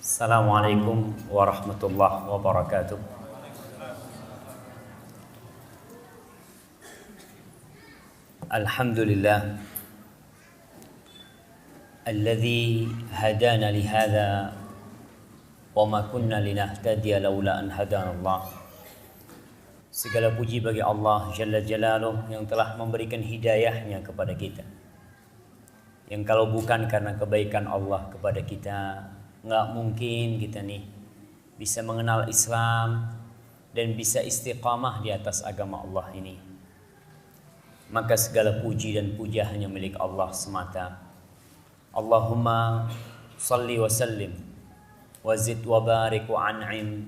Assalamualaikum warahmatullahi wabarakatuh. Alhamdulillah alladzi hadana lihada wa ma kunna linahtadiya laula an hadana Allah. Segala puji bagi Allah Jalla Jalaluh yang telah memberikan hidayahnya kepada kita. Yang kalau bukan karena kebaikan Allah kepada kita, nggak mungkin kita nih bisa mengenal Islam dan bisa istiqamah di atas agama Allah ini. Maka segala puji dan puja hanya milik Allah semata. Allahumma salli wa sallim wa zid wa barik wa an'im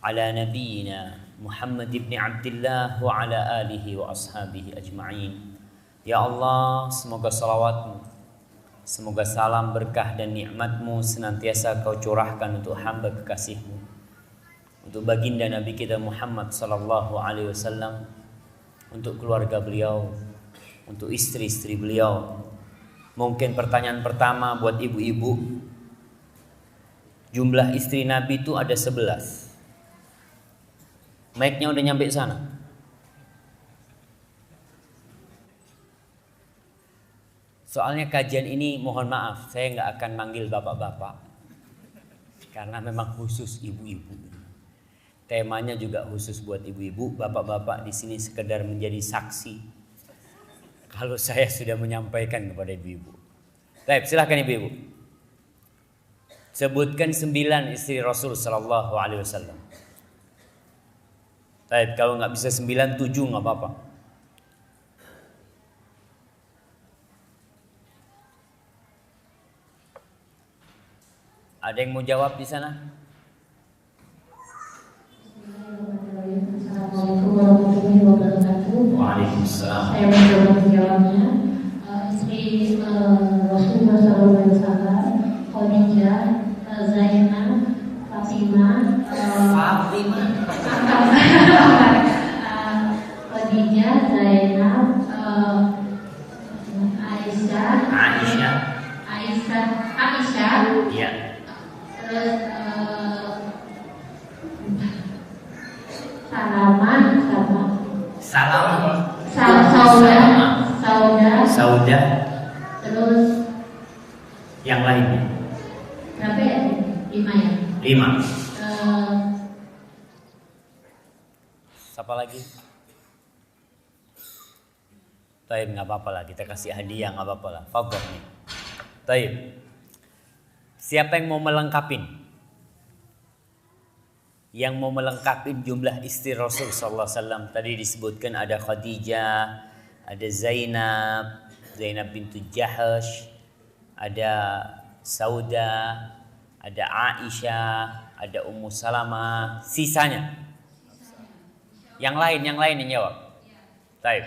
ala nabiyyina Muhammad ibn Abdullah wa ala alihi wa ashabihi ajma'in. Ya Allah, semoga salawatmu, semoga salam berkah dan nikmatmu senantiasa kau curahkan untuk hamba kekasihmu, untuk baginda Nabi kita Muhammad sallallahu alaihi wasallam, untuk keluarga beliau, untuk istri-istri beliau. Mungkin pertanyaan pertama buat ibu-ibu, jumlah istri Nabi itu ada 11. Mic-nya udah nyampe sana? Soalnya kajian ini mohon maaf, saya nggak akan manggil bapak-bapak karena memang khusus ibu-ibu. Temanya juga khusus buat ibu-ibu. Bapak-bapak di sini sekedar menjadi saksi kalau saya sudah menyampaikan kepada ibu-ibu. Baik, silakan ibu-ibu. Sebutkan 9 istri Rasul Sallallahu Alaihi Wasallam. Baik, kalau nggak bisa 9, 7 nggak apa-apa. Ada yang mau jawab di sana? Assalamualaikum warahmatullahi wabarakatuh. Waalaikumsalam. Saya mencoba menjawabnya. Istri Rasulullah SAW, Khadijah, Zainab, Fatimah, Khadijah, Zainab, Aisyah, Ya. terus Sauda, terus Yang lainnya? berapa ya? 5 ya? 5. Siapa lagi? Taib, nggak apa-apa lah, kita kasih hadiah nggak apa-apa lah. Fadhol nih. Taib. Siapa yang mau melengkapin? Yang mau melengkapin jumlah istri Rasul sallallahu alaihi wasallam. Tadi disebutkan ada Khadijah, ada Zainab bintu Jahash, ada Sauda, ada Aisyah, ada Ummu Salamah. Sisanya? Yang lain yang jawab. Taib.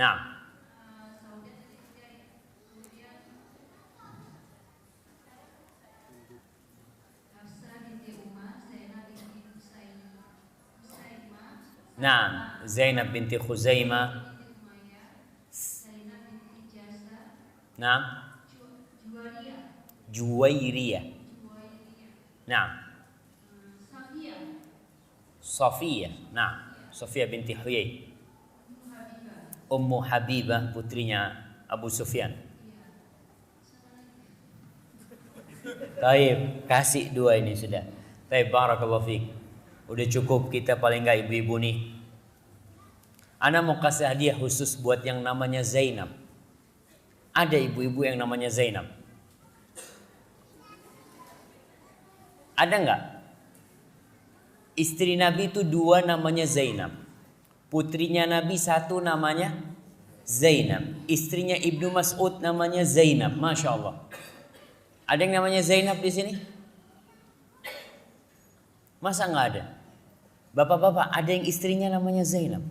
Nah. Nah, Zainab binti Khuzaimah. Nah, Juwairiyah. Nah, Safiyah. Nah, Safiyah binti Huyai. Ummu Habibah, putrinya Abu Sufyan. Taib, kasih 2 ini sudah. Taib, barakallahu fiik. Udah cukup kita paling enggak ibu-ibu nih. Ana mau kasih hadiah khusus buat yang namanya Zainab. Ada ibu-ibu yang namanya Zainab? Ada enggak? Istri Nabi itu 2 namanya Zainab. Putrinya Nabi 1 namanya Zainab. Istrinya Ibnu Mas'ud namanya Zainab. Masya Allah. Ada yang namanya Zainab di sini? Masa enggak ada? Bapak-bapak, ada yang istrinya namanya Zainab?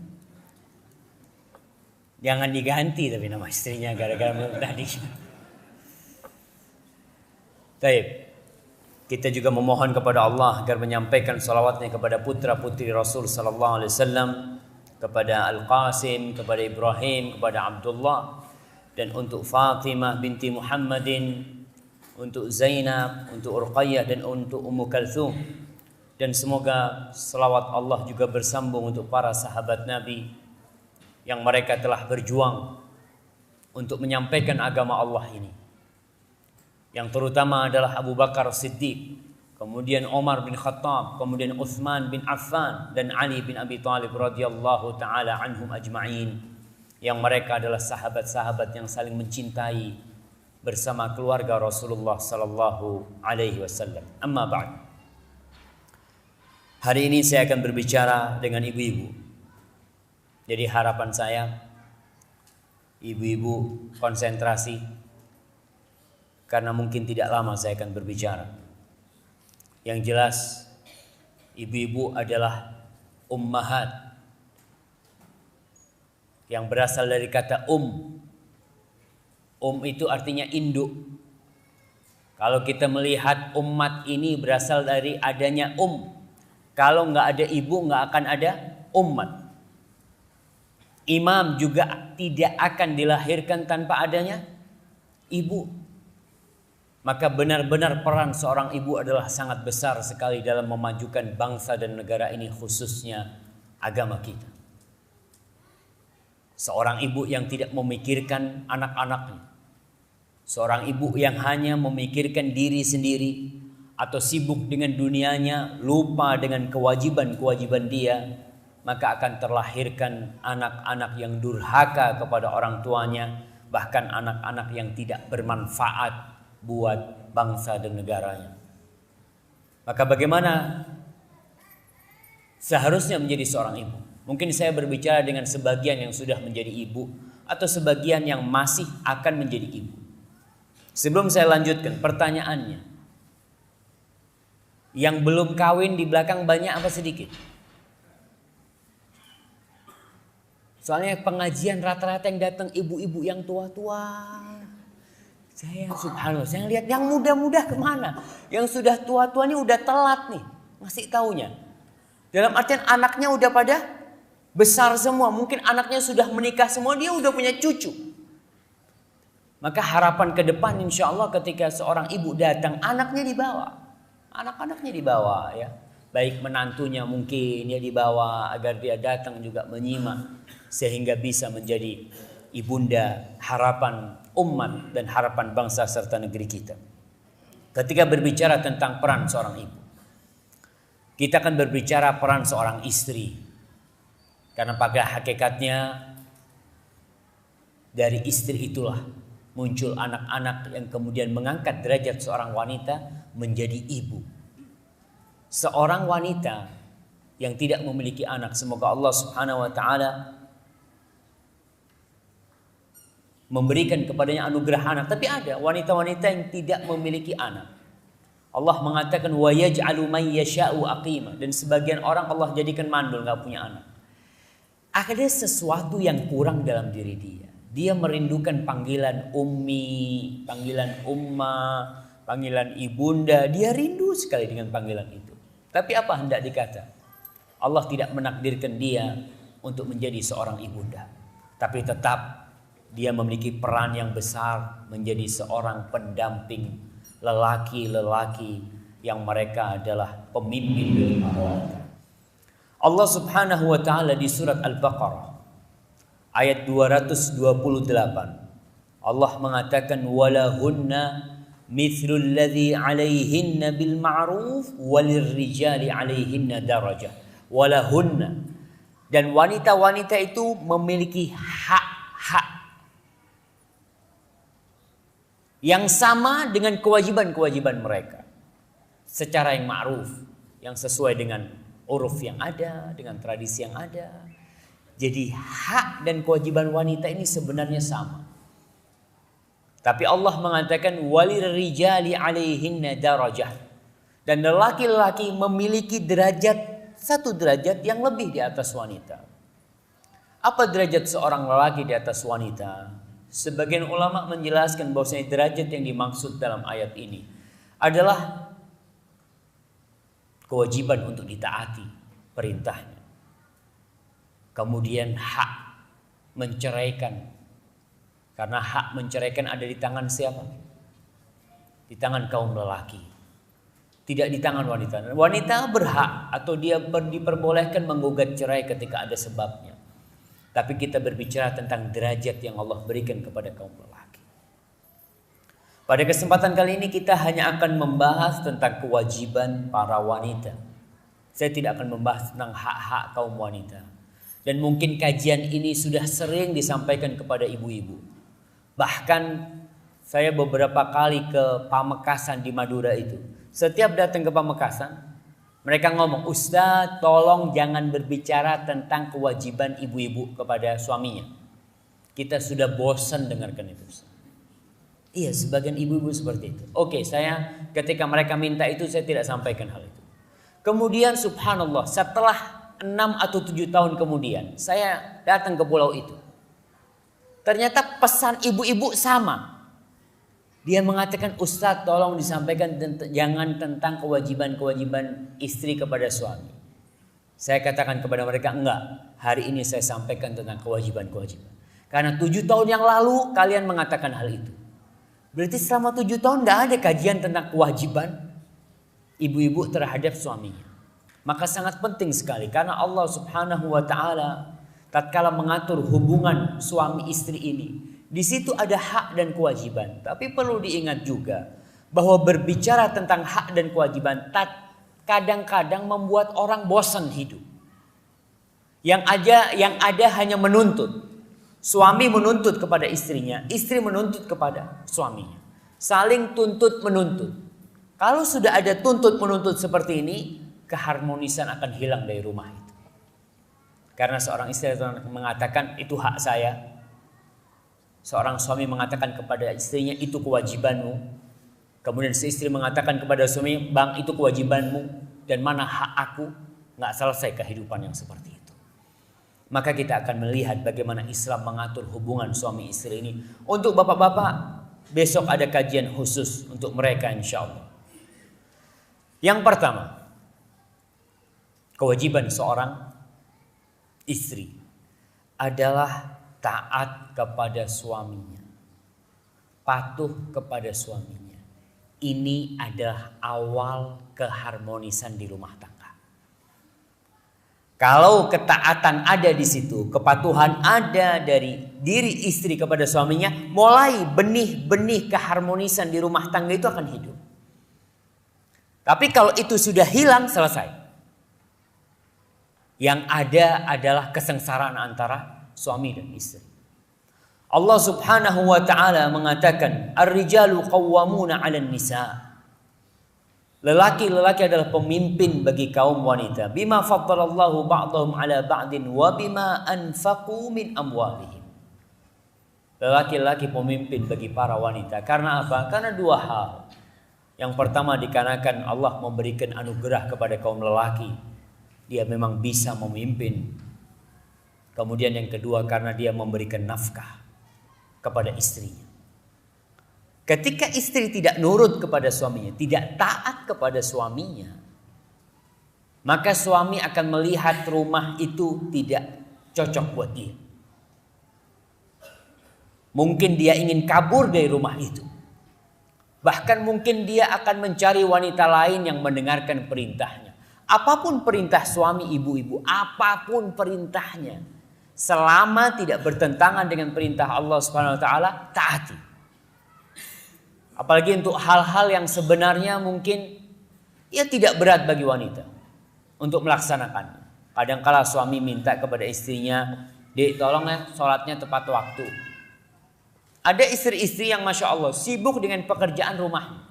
Jangan diganti tapi nama istrinya gara-gara belum tadi. Baik. Kita juga memohon kepada Allah agar menyampaikan salawatnya kepada putra-putri Rasul sallallahu alaihi wasallam, kepada Al-Qasim, kepada Ibrahim, kepada Abdullah, dan untuk Fatimah binti Muhammadin, untuk Zainab, untuk Ruqayyah dan untuk Ummu Kalthum. Dan semoga selawat Allah juga bersambung untuk para sahabat Nabi yang mereka telah berjuang untuk menyampaikan agama Allah ini. Yang terutama adalah Abu Bakar Siddiq, kemudian Umar bin Khattab, kemudian Utsman bin Affan dan Ali bin Abi Thalib radhiyallahu taala anhum ajma'in, yang mereka adalah sahabat-sahabat yang saling mencintai bersama keluarga Rasulullah sallallahu alaihi wasallam. Amma ba'd. Hari ini saya akan berbicara dengan ibu-ibu. Jadi harapan saya ibu-ibu konsentrasi, karena mungkin tidak lama saya akan berbicara. Yang jelas ibu-ibu adalah ummahat, yang berasal dari kata itu artinya induk. Kalau kita melihat umat ini berasal dari adanya kalau nggak ada ibu nggak akan ada umat. Imam juga tidak akan dilahirkan tanpa adanya ibu. Maka benar-benar peran seorang ibu adalah sangat besar sekali dalam memajukan bangsa dan negara ini, khususnya agama kita. Seorang ibu yang tidak memikirkan anak-anaknya, seorang ibu yang hanya memikirkan diri sendiri atau sibuk dengan dunianya, lupa dengan kewajiban-kewajiban dia, maka akan terlahirkan anak-anak yang durhaka kepada orang tuanya, bahkan anak-anak yang tidak bermanfaat buat bangsa dan negaranya. Maka bagaimana seharusnya menjadi seorang ibu? Mungkin saya berbicara dengan sebagian yang sudah menjadi ibu atau sebagian yang masih akan menjadi ibu. Sebelum saya lanjutkan pertanyaannya, yang belum kawin di belakang banyak apa sedikit? Soalnya pengajian rata-rata yang datang ibu-ibu yang tua-tua. Saya subhanallah, saya lihat yang muda-muda kemana? Yang sudah tua-tua ini udah telat nih, masih taunya. Dalam artian anaknya udah pada besar semua, mungkin anaknya sudah menikah semua, dia udah punya cucu. Maka harapan ke depan insya Allah ketika seorang ibu datang, anaknya dibawa. Anak-anaknya dibawa ya. Baik menantunya mungkin ya dibawa agar dia datang juga menyimak. Sehingga bisa menjadi ibunda harapan umat dan harapan bangsa serta negeri kita. Ketika berbicara tentang peran seorang ibu, kita akan berbicara peran seorang istri. Karena pada hakikatnya dari istri itulah muncul anak-anak yang kemudian mengangkat derajat seorang wanita menjadi ibu. Seorang wanita yang tidak memiliki anak, semoga Allah Subhanahu wa taala memberikan kepadanya anugerah anak. Tapi ada wanita-wanita yang tidak memiliki anak. Allah mengatakan wa yaj'alu may yasha'u aqima, dan sebagian orang Allah jadikan mandul, enggak punya anak. Ada sesuatu yang kurang dalam diri dia. Dia merindukan panggilan ummi, panggilan umma, panggilan ibunda. Dia rindu sekali dengan panggilan itu. Tapi apa hendak dikata? Allah tidak menakdirkan dia untuk menjadi seorang ibunda. Tapi tetap dia memiliki peran yang besar menjadi seorang pendamping lelaki-lelaki yang mereka adalah pemimpin dari keluarga. Allah Subhanahu wa taala di surat Al-Baqarah ayat 228 Allah mengatakan walahunna mithlul ladzi 'alaihinna bil ma'ruf walirrijali 'alaihinna darajah. Walahunna, dan wanita-wanita itu memiliki hak-hak yang sama dengan kewajiban-kewajiban mereka secara yang ma'ruf, yang sesuai dengan uruf yang ada, dengan tradisi yang ada. Jadi hak dan kewajiban wanita ini sebenarnya sama. Tapi Allah mengatakan walirrijali 'alaihinna darajah, dan lelaki-lelaki memiliki satu derajat yang lebih di atas wanita. Apa derajat seorang lelaki di atas wanita? Sebagian ulama menjelaskan bahwasanya derajat yang dimaksud dalam ayat ini adalah kewajiban untuk ditaati perintahnya. Kemudian hak menceraikan Karena hak menceraikan ada di tangan siapa? Di tangan kaum lelaki. Tidak di tangan wanita. Wanita berhak atau dia diperbolehkan menggugat cerai ketika ada sebabnya. Tapi kita berbicara tentang derajat yang Allah berikan kepada kaum lelaki. Pada kesempatan kali ini kita hanya akan membahas tentang kewajiban para wanita. Saya tidak akan membahas tentang hak-hak kaum wanita. Dan mungkin kajian ini sudah sering disampaikan kepada ibu-ibu. Bahkan saya beberapa kali ke Pamekasan di Madura itu. Setiap datang ke Pamekasan, mereka ngomong, "Ustaz, tolong jangan berbicara tentang kewajiban ibu-ibu kepada suaminya. Kita sudah bosan dengarkan itu." Iya, sebagian ibu-ibu seperti itu. Oke, saya ketika mereka minta itu saya tidak sampaikan hal itu. Kemudian subhanallah, setelah 6 atau 7 tahun kemudian, saya datang ke pulau itu. Ternyata pesan ibu-ibu sama. Dia mengatakan, "Ustaz, tolong disampaikan jangan tentang kewajiban-kewajiban istri kepada suami." Saya katakan kepada mereka, enggak. Hari ini saya sampaikan tentang kewajiban-kewajiban. Karena 7 tahun yang lalu kalian mengatakan hal itu. Berarti selama 7 tahun tidak ada kajian tentang kewajiban ibu-ibu terhadap suaminya. Maka sangat penting sekali. Karena Allah subhanahu wa ta'ala tatkala mengatur hubungan suami istri ini, di situ ada hak dan kewajiban. Tapi perlu diingat juga bahwa berbicara tentang hak dan kewajiban kadang-kadang membuat orang bosan hidup. Yang ada hanya menuntut. Suami menuntut kepada istrinya, istri menuntut kepada suaminya. Saling tuntut menuntut. Kalau sudah ada tuntut menuntut seperti ini, keharmonisan akan hilang dari rumah itu. Karena seorang istri mengatakan itu hak saya. Seorang suami mengatakan kepada istrinya itu kewajibanmu. Kemudian si istri mengatakan kepada suami, "Bang, itu kewajibanmu dan mana hak aku?" Nggak selesai kehidupan yang seperti itu. Maka kita akan melihat bagaimana Islam mengatur hubungan suami istri ini. Untuk bapak-bapak, besok ada kajian khusus untuk mereka insya Allah. Yang pertama, kewajiban seorang istri adalah taat kepada suaminya, patuh kepada suaminya. Ini adalah awal keharmonisan di rumah tangga. Kalau ketaatan ada di situ, kepatuhan ada dari diri istri kepada suaminya, mulai benih-benih keharmonisan di rumah tangga itu akan hidup. Tapi kalau itu sudah hilang, selesai. Yang ada adalah kesengsaraan antara suami dan istri. Allah subhanahu wa ta'ala mengatakan, "Ar-rijalu qawwamuna 'alan nisa." Lelaki-lelaki adalah pemimpin bagi kaum wanita. Bima faddalallahu ba'dahum 'ala ba'din wa bima anfaqu min amwalihim. Lelaki-lelaki pemimpin bagi para wanita. Karena apa? Karena dua hal. Yang pertama dikarenakan Allah memberikan anugerah kepada kaum lelaki. Dia memang bisa memimpin. Kemudian yang kedua karena dia memberikan nafkah kepada istrinya. Ketika istri tidak nurut kepada suaminya, tidak taat kepada suaminya, maka suami akan melihat rumah itu tidak cocok buat dia. Mungkin dia ingin kabur dari rumah itu. Bahkan mungkin dia akan mencari wanita lain yang mendengarkan perintahnya. Apapun perintah suami ibu-ibu, apapun perintahnya, selama tidak bertentangan dengan perintah Allah Subhanahu wa taala, taati. Apalagi untuk hal-hal yang sebenarnya mungkin tidak berat bagi wanita untuk melaksanakannya. Kadang-kala suami minta kepada istrinya, "Dek, tolong ya sholatnya tepat waktu." Ada istri-istri yang Masya Allah sibuk dengan pekerjaan rumahnya.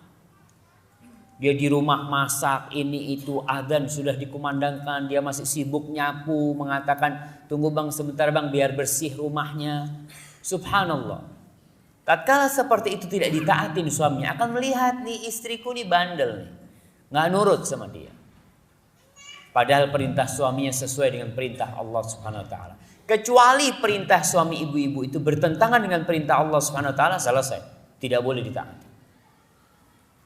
Dia di rumah masak, ini itu, adzan sudah dikumandangkan, dia masih sibuk nyapu, mengatakan, "Tunggu bang sebentar bang biar bersih rumahnya." Subhanallah. Tatkala seperti itu tidak ditaatin suaminya, akan melihat nih istriku nih bandel nih, nggak nurut sama dia. Padahal perintah suaminya sesuai dengan perintah Allah Subhanahu Wa Taala. Kecuali perintah suami ibu-ibu itu bertentangan dengan perintah Allah Subhanahu Wa Taala, selesai, tidak boleh ditaati.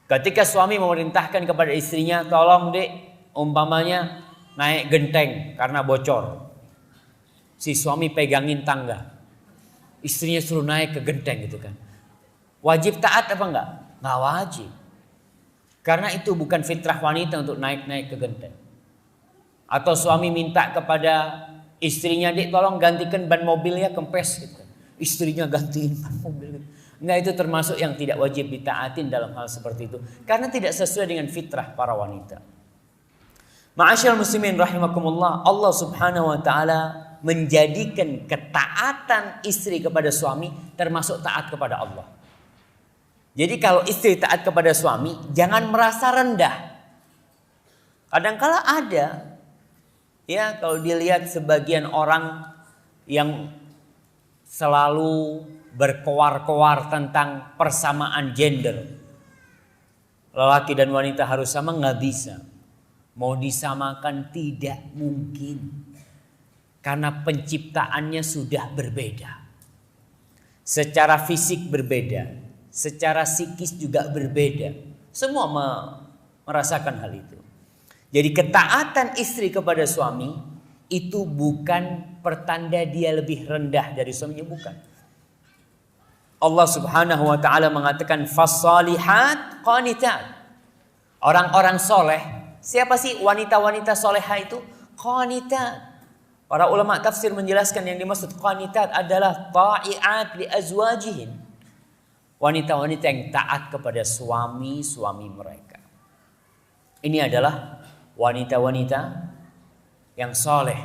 Ketika suami memerintahkan kepada istrinya, "Tolong dek, umpamanya naik genteng karena bocor," si suami pegangin tangga. Istrinya suruh naik ke genteng gitu kan. Wajib taat apa enggak? Enggak wajib. Karena itu bukan fitrah wanita untuk naik-naik ke genteng. Atau suami minta kepada istrinya, "Dik, tolong gantikan ban mobilnya kempes," gitu. Istrinya gantiin ban mobil. Enggak, itu termasuk yang tidak wajib ditaatin dalam hal seperti itu. Karena tidak sesuai dengan fitrah para wanita. Ma'asyiral muslimin rahimakumullah, Allah Subhanahu wa taala menjadikan ketaatan istri kepada suami termasuk taat kepada Allah. Jadi kalau istri taat kepada suami, jangan merasa rendah. Kadangkala ada, ya, kalau dilihat sebagian orang yang selalu berkoar-koar tentang persamaan gender. Lelaki dan wanita harus sama, nggak bisa. Mau disamakan tidak mungkin. Karena penciptaannya sudah berbeda. Secara fisik berbeda. Secara psikis juga berbeda. Semua merasakan hal itu. Jadi ketaatan istri kepada suami itu bukan pertanda dia lebih rendah dari suaminya, bukan. Allah Subhanahu wa taala mengatakan fasalihat qanitat. Orang-orang soleh, siapa sih wanita-wanita soleha itu? Qanitat. Para ulama tafsir menjelaskan yang dimaksud qanitat adalah ta'iat li azwajihin. Wanita-wanita yang taat kepada suami-suami mereka. Ini adalah wanita-wanita yang soleh.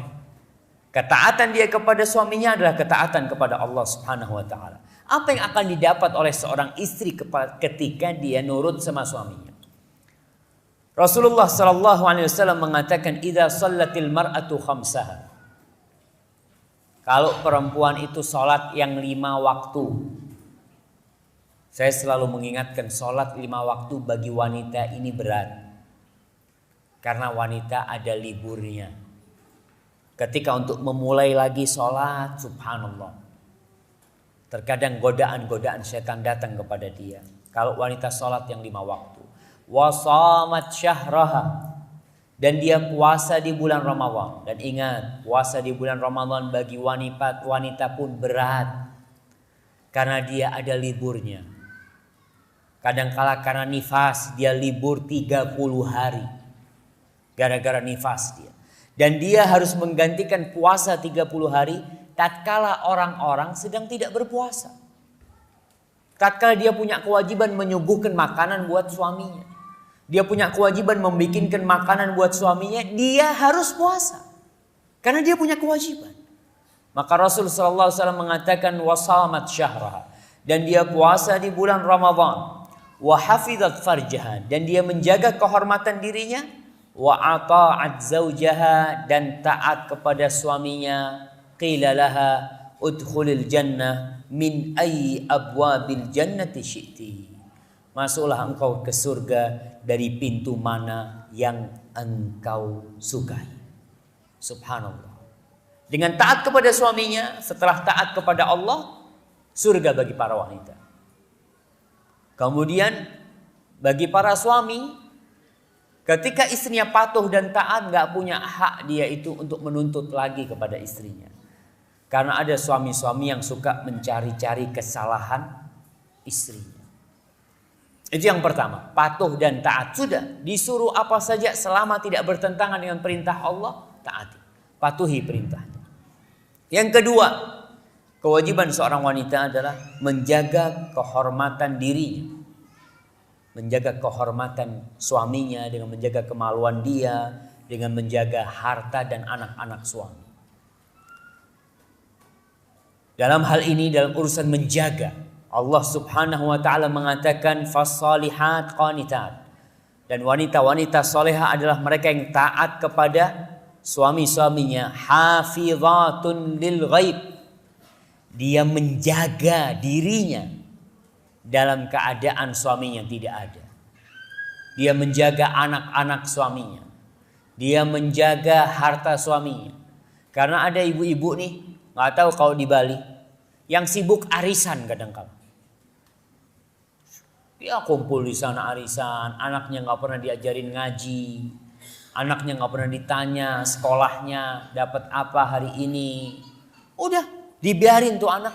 Ketaatan dia kepada suaminya adalah ketaatan kepada Allah Subhanahu wa taala. Apa yang akan didapat oleh seorang istri ketika dia nurut sama suaminya? Rasulullah sallallahu alaihi wasallam mengatakan, "Idza shallatil mar'atu khamsaha." Kalau perempuan itu sholat yang 5 waktu. Saya selalu mengingatkan sholat 5 waktu bagi wanita ini berat. Karena wanita ada liburnya. Ketika untuk memulai lagi sholat, subhanallah. Terkadang godaan-godaan setan datang kepada dia. Kalau wanita sholat yang 5 waktu. Wasamat syahraha. Dan dia puasa di bulan Ramadan. Dan ingat, puasa di bulan Ramadan bagi wanita pun berat. Karena dia ada liburnya. Kadangkala karena nifas, dia libur 30 hari. Gara-gara nifas dia. Dan dia harus menggantikan puasa 30 hari. Tatkala orang-orang sedang tidak berpuasa. Tatkala dia punya kewajiban menyuguhkan makanan buat suaminya. Dia punya kewajiban membikinkan makanan buat suaminya. Dia harus puasa. Karena dia punya kewajiban. Maka Rasul SAW mengatakan wasamat syahraha. Dan dia puasa di bulan Ramadan. Wa hafizat farjaha. Dan dia menjaga kehormatan dirinya. Wa ata'at zawjaha. Dan taat kepada suaminya. Qila laha udkhulil jannah min ayyi abwabil jannati syi'ti. Masuklah engkau ke surga dari pintu mana yang engkau sukai. Subhanallah. Dengan taat kepada suaminya, setelah taat kepada Allah, surga bagi para wanita. Kemudian bagi para suami, ketika istrinya patuh dan taat, gak punya hak dia itu untuk menuntut lagi kepada istrinya. Karena ada suami-suami yang suka mencari-cari kesalahan istrinya. Itu yang pertama, patuh dan taat. Sudah, disuruh apa saja selama tidak bertentangan dengan perintah Allah, taati. Patuhi perintahnya. Yang kedua, kewajiban seorang wanita adalah menjaga kehormatan dirinya. Menjaga kehormatan suaminya dengan menjaga kemaluan dia, dengan menjaga harta dan anak-anak suami. Dalam hal ini, dalam urusan menjaga, Allah Subhanahu wa taala mengatakan fasalihat qanitat. Dan wanita-wanita soleha adalah mereka yang taat kepada suami-suaminya. Hafizatun lil ghaib. Dia menjaga dirinya dalam keadaan suaminya tidak ada. Dia menjaga anak-anak suaminya. Dia menjaga harta suaminya. Karena ada ibu-ibu nih, nggak tahu kalau di Bali, yang sibuk arisan kadang-kala. Dia kumpul di sana arisan, anaknya nggak pernah diajarin ngaji, anaknya nggak pernah ditanya sekolahnya dapat apa hari ini. Udah dibiarin tuh anak.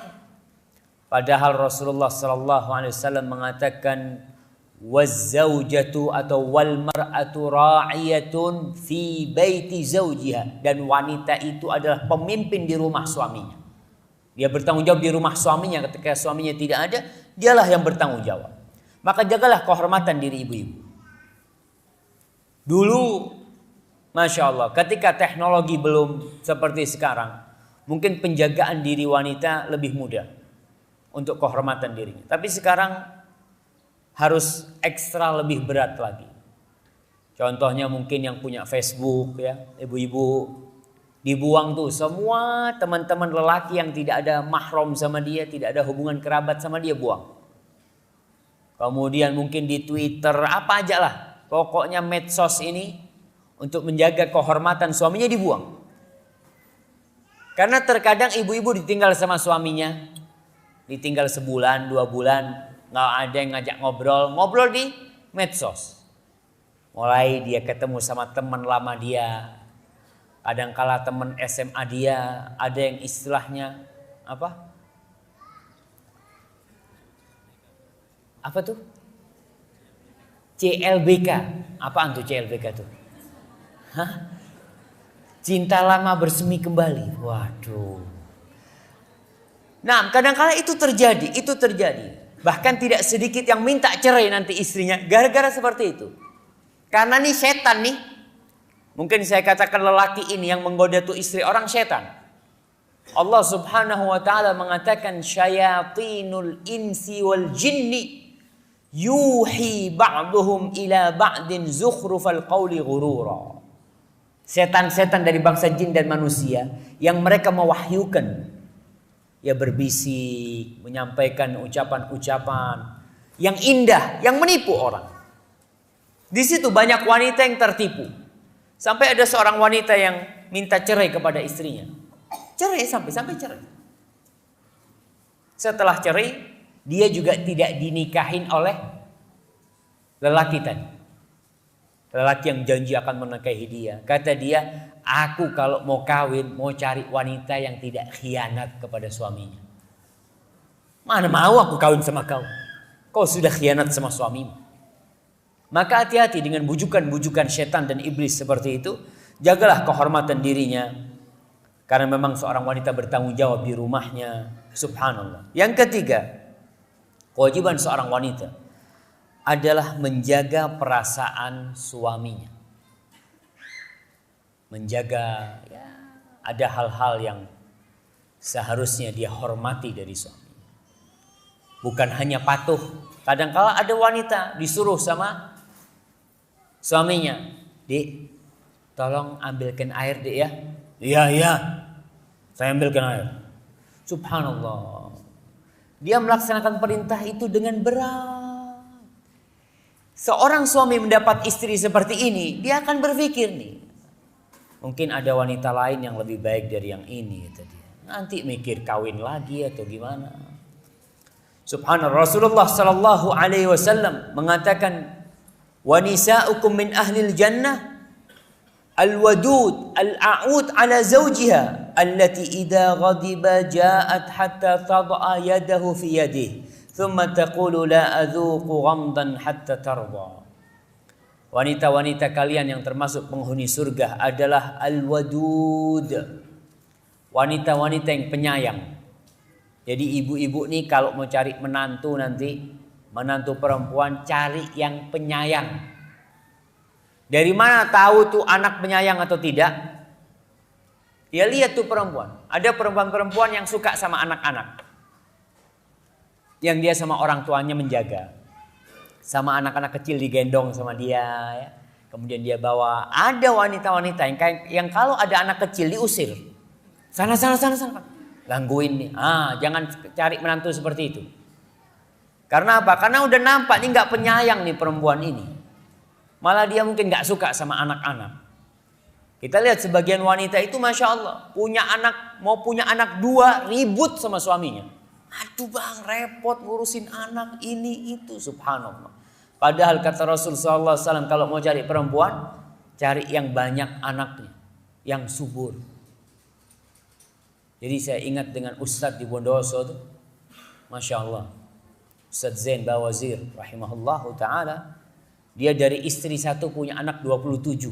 Padahal Rasulullah sallallahu alaihi wasallam mengatakan wazzaujatu atau wal mar'atu ra'iyatun fi baiti zaujiha, dan wanita itu adalah pemimpin di rumah suaminya. Dia bertanggung jawab di rumah suaminya ketika suaminya tidak ada, dialah yang bertanggung jawab. Maka jagalah kehormatan diri ibu-ibu. Dulu Masya Allah, ketika teknologi belum seperti sekarang, mungkin penjagaan diri wanita lebih mudah untuk kehormatan dirinya. Tapi sekarang harus ekstra lebih berat lagi. Contohnya mungkin yang punya Facebook ya, ibu-ibu, dibuang tuh semua teman-teman lelaki yang tidak ada mahram sama dia, tidak ada hubungan kerabat sama dia, buang. Kemudian mungkin di Twitter, apa aja lah, pokoknya medsos ini untuk menjaga kehormatan suaminya dibuang. Karena terkadang ibu-ibu ditinggal sama suaminya, ditinggal sebulan, 2 bulan, nggak ada yang ngajak ngobrol di medsos. Mulai dia ketemu sama teman lama dia, kadangkala teman SMA dia, ada yang istilahnya apa? Apa tuh? CLBK. Apaan tuh CLBK tuh? Hah? Cinta lama bersemi kembali. Waduh. Nah, kadang-kala itu terjadi. Bahkan tidak sedikit yang minta cerai nanti istrinya gara-gara seperti itu. Karena nih setan nih. Mungkin saya katakan lelaki ini yang menggoda tuh istri orang setan. Allah Subhanahu wa taala mengatakan syayatinul insi wal jinni yuhi ba'duhum ila ba'din zukhrufal qawli ghurura. Setan-setan dari bangsa jin dan manusia yang mereka mewahyukan, ya berbisik, menyampaikan ucapan-ucapan yang indah, yang menipu orang. Di situ banyak wanita yang tertipu. Sampai ada seorang wanita yang minta cerai kepada istrinya. Cerai sampai cerai. Setelah cerai, dia juga tidak dinikahin oleh lelaki tadi. Lelaki yang janji akan menikahi dia. Kata dia, aku kalau mau kawin, mau cari wanita yang tidak khianat kepada suaminya. Mana mau aku kawin sama kau? Kau sudah khianat sama suamimu. Maka hati-hati dengan bujukan-bujukan setan dan iblis seperti itu. Jagalah kehormatan dirinya. Karena memang seorang wanita bertanggung jawab di rumahnya. Subhanallah. Yang ketiga, kewajiban seorang wanita adalah menjaga perasaan suaminya. Menjaga, ya, ada hal-hal yang seharusnya dia hormati dari suami. Bukan hanya patuh. Kadang-kala ada wanita disuruh sama suaminya, "Dik, tolong ambilkan air, Dik ya." Iya, saya ambilkan air. Subhanallah. Dia melaksanakan perintah itu dengan berat. Seorang suami mendapat istri seperti ini, dia akan berpikir nih, mungkin ada wanita lain yang lebih baik dari yang ini, kata dia. Nanti mikir kawin lagi atau gimana. Subhanallah, Rasulullah sallallahu alaihi wasallam mengatakan, "Wa nisa'ukum min ahlil jannah al-wadud al-a'ud ala zawjiha allati idza ghadiba ja'at hatta tad'a yadahu fi yadihi thumma taqulu la adzuqu ghamdan hatta tarda." Wanita-wanita kalian yang termasuk penghuni surga adalah al-wadud. Wanita-wanita yang penyayang. Jadi ibu-ibu nih kalau mau cari menantu nanti, menantu perempuan, cari yang penyayang. Dari mana tahu tuh anak penyayang atau tidak? Ya lihat tuh perempuan. Ada perempuan-perempuan yang suka sama anak-anak. Yang dia sama orang tuanya menjaga. Sama anak-anak kecil digendong sama dia. Ya. Kemudian dia bawa. Ada wanita-wanita yang kalau ada anak kecil diusir. Sana. Gangguin nih. Jangan cari menantu seperti itu. Karena apa? Karena udah nampak nih gak penyayang nih perempuan ini. Malah dia mungkin gak suka sama anak-anak. Kita lihat sebagian wanita itu Masya Allah. Mau punya anak 2 ribut sama suaminya. Aduh bang, repot ngurusin anak ini itu, subhanallah. Padahal kata Rasul sallallahu alaihi wasallam, kalau mau cari perempuan, cari yang banyak anaknya, yang subur. Jadi saya ingat dengan Ustadz di Bondowoso tuh, Masya Allah. Ustaz Zain Bawazir rahimahullahu ta'ala, dia dari istri satu punya anak 27.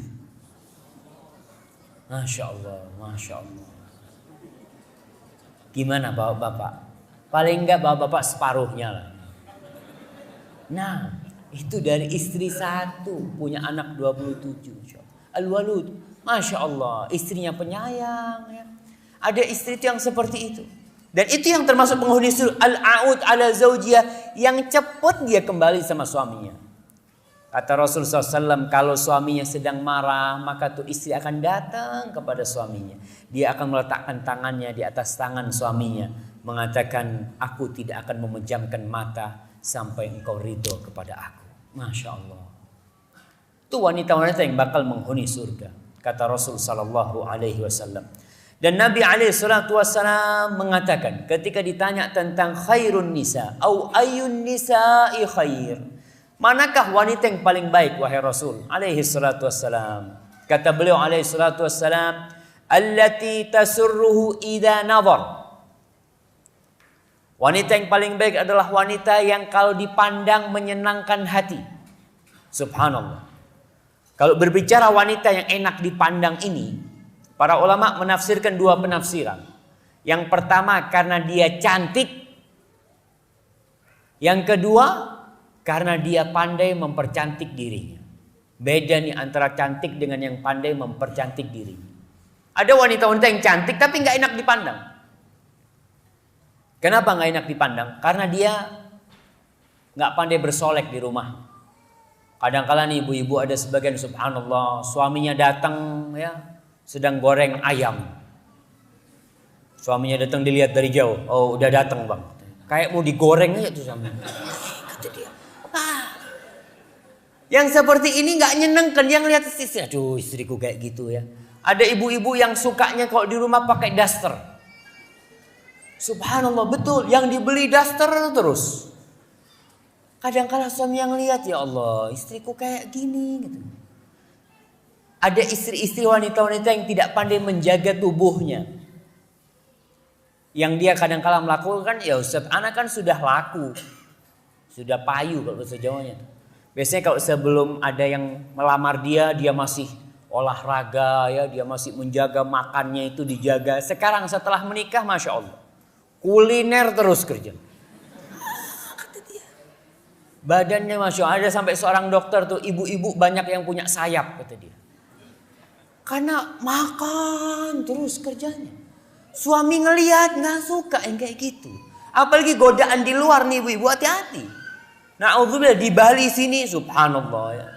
Masya Allah, Masya Allah. Gimana bapak-bapak? Paling enggak bapak-bapak separuhnya lah. Nah, itu dari istri satu punya anak 27. Al-Walud, Masya Allah, istrinya penyayang ya. Ada istri itu yang seperti itu. Dan itu yang termasuk penghuni surga. Al-a'ud ala zaujiyah, yang cepat dia kembali sama suaminya. Kata Rasul SAW, kalau suaminya sedang marah, maka tuh istri akan datang kepada suaminya. Dia akan meletakkan tangannya di atas tangan suaminya, mengatakan, aku tidak akan memejamkan mata sampai engkau ridho kepada aku. Masya Allah. Itu wanita-wanita yang bakal menghuni surga, kata Rasul SAW. Dan Nabi SAW mengatakan ketika ditanya tentang khairun nisa au ayun nisa'i khair, manakah wanita yang paling baik wahai Rasul SAW? Kata beliau SAW, allati tasurruhu idza nazar. Wanita yang paling baik adalah wanita yang kalau dipandang menyenangkan hati. Subhanallah. Kalau berbicara wanita yang enak dipandang ini, para ulama menafsirkan dua penafsiran. Yang pertama karena dia cantik. Yang kedua karena dia pandai mempercantik dirinya. Beda nih antara cantik dengan yang pandai mempercantik dirinya. Ada wanita-wanita yang cantik tapi nggak enak dipandang. Kenapa nggak enak dipandang? Karena dia nggak pandai bersolek di rumah. Kadang-kala nih ibu-ibu ada sebagian subhanallah suaminya datang ya sedang goreng ayam. Suaminya datang dilihat dari jauh. Oh udah datang bang. Kayak mau digoreng aja tuh suaminya. Kata dia. Yang seperti ini nggak nyenengkan. Yang lihat istri, aduh istriku kayak gitu ya. Ada ibu-ibu yang sukanya kalau di rumah pakai daster. Subhanallah betul. Yang dibeli daster terus. Kadang-kala suami yang lihat ya Allah istriku kayak gini gitu. Ada istri-istri wanita-wanita yang tidak pandai menjaga tubuhnya. Yang dia kadang-kala melakukan, ya Ustaz, anak kan sudah laku. Sudah payu kalau bahasa Jawanya. Biasanya kalau sebelum ada yang melamar dia, dia masih olahraga ya, dia masih menjaga makannya itu dijaga. Sekarang setelah menikah, Masya Allah, kuliner terus kerja. Badannya Masya Allah, ada sampai seorang dokter tuh, ibu-ibu banyak yang punya sayap kata dia. Karena makan terus kerjanya. Suami ngelihat nggak suka yang kayak gitu. Apalagi godaan di luar nih ibu-ibu, hati-hati. Na'udzubillah di Bali sini subhanallah ya.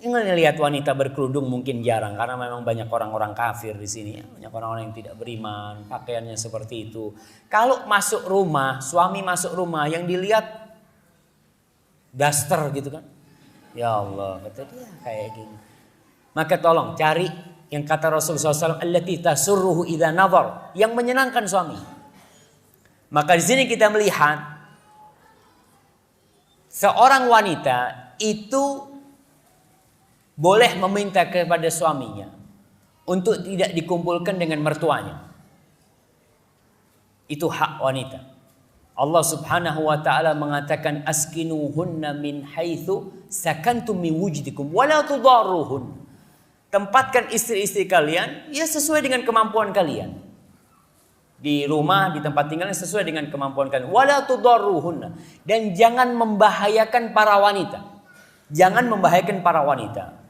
Ngelihat wanita berkerudung mungkin jarang karena memang banyak orang-orang kafir di sini ya. Banyak orang-orang yang tidak beriman, pakaiannya seperti itu. Kalau masuk rumah, suami masuk rumah yang dilihat daster gitu kan. Ya Allah, kata dia kayak gini. Maka tolong cari yang kata Rasulullah SAW, allati tasurruhu idza nazar, yang menyenangkan suami. Maka di sini kita melihat seorang wanita itu boleh meminta kepada suaminya untuk tidak dikumpulkan dengan mertuanya. Itu hak wanita. Allah Subhanahu wa taala mengatakan askinuhunna min haitsu sakantum min wujdikum wala tudarruhun. Tempatkan istri-istri kalian ya sesuai dengan kemampuan kalian. Di rumah, di tempat tinggal sesuai dengan kemampuan kalian. Wala tudarruhunna, dan jangan membahayakan para wanita. Jangan membahayakan para wanita.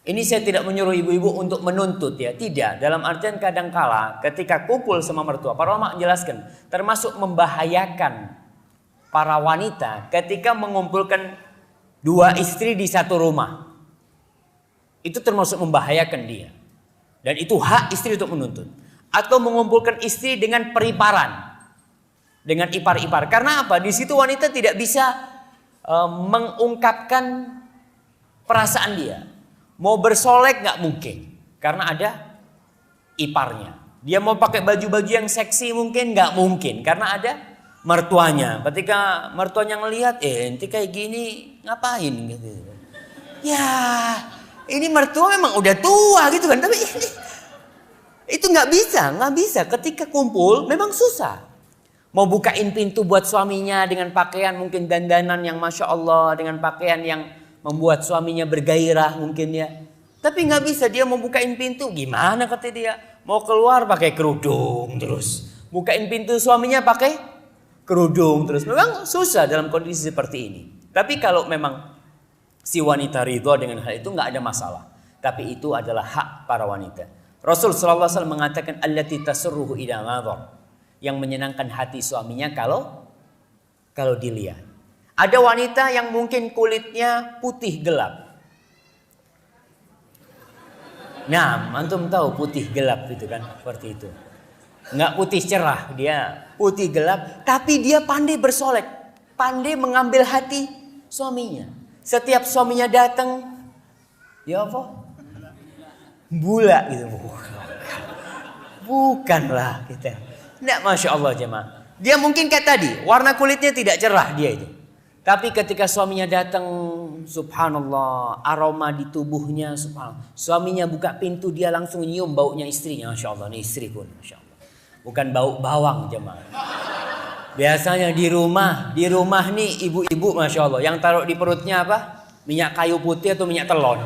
Ini saya tidak menyuruh ibu-ibu untuk menuntut ya, tidak. Dalam artian kadangkala ketika kumpul sama mertua, para ulama menjelaskan termasuk membahayakan para wanita ketika mengumpulkan dua istri di satu rumah. Itu termasuk membahayakan dia. Dan itu hak istri untuk menuntut. Atau mengumpulkan istri dengan periparan. Dengan ipar-ipar. Karena apa? Di situ wanita tidak bisa mengungkapkan perasaan dia. Mau bersolek gak mungkin. Karena ada iparnya. Dia mau pakai baju-baju yang seksi mungkin gak mungkin. Karena ada mertuanya. Ketika mertuanya ngelihat, ente kayak gini ngapain gitu. Ya, ini mertua memang udah tua gitu kan. Tapi itu nggak bisa. Ketika kumpul memang susah. Mau bukain pintu buat suaminya dengan pakaian mungkin dandanan yang Masya Allah. Dengan pakaian yang membuat suaminya bergairah mungkin ya. Tapi nggak bisa, dia mau bukain pintu. Gimana kata dia? Mau keluar pakai kerudung terus. Bukain pintu suaminya pakai kerudung terus. Memang susah dalam kondisi seperti ini. Tapi kalau memang si wanita ridho dengan hal itu nggak ada masalah. Tapi itu adalah hak para wanita. Rasul sallallahu alaihi wasallam mengatakan allati tasurruhu idza nadhar. Yang menyenangkan hati suaminya kalau dilihat. Ada wanita yang mungkin kulitnya putih gelap. Nah, antum tahu putih gelap itu kan, seperti itu. Nggak putih cerah, dia putih gelap, tapi dia pandai bersolek, pandai mengambil hati suaminya. Setiap suaminya datang, ya apa? Bula gitu. Bukanlah kita. Nggak, Masya Allah jemaah. Dia mungkin kayak tadi, warna kulitnya tidak cerah dia itu. Tapi ketika suaminya datang, subhanallah, aroma di tubuhnya, subhanallah. Suaminya buka pintu, dia langsung nyium baunya istrinya. Masya Allah, ini istriku. Masya Allah. Bukan bau bawang jemaah. Biasanya di rumah nih ibu-ibu Masya Allah. Yang taruh di perutnya apa? Minyak kayu putih atau minyak telon.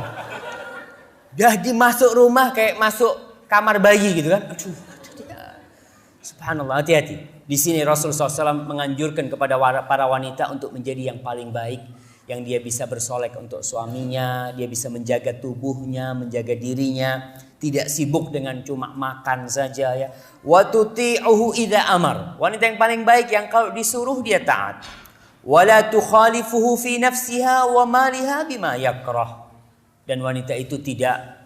Dah dimasuk rumah kayak masuk kamar bayi gitu kan. Aduh. Subhanallah, hati-hati. Di sini Rasulullah SAW menganjurkan kepada para wanita untuk menjadi yang paling baik. Yang dia bisa bersolek untuk suaminya. Dia bisa menjaga tubuhnya, menjaga dirinya. Tidak sibuk dengan cuma makan saja ya. Wa tuti'uhu idza amar. Wanita yang paling baik yang kalau disuruh dia taat. Wa la tukhalifuhu fi nafsiha wa maliha bima yakrah. Dan wanita itu tidak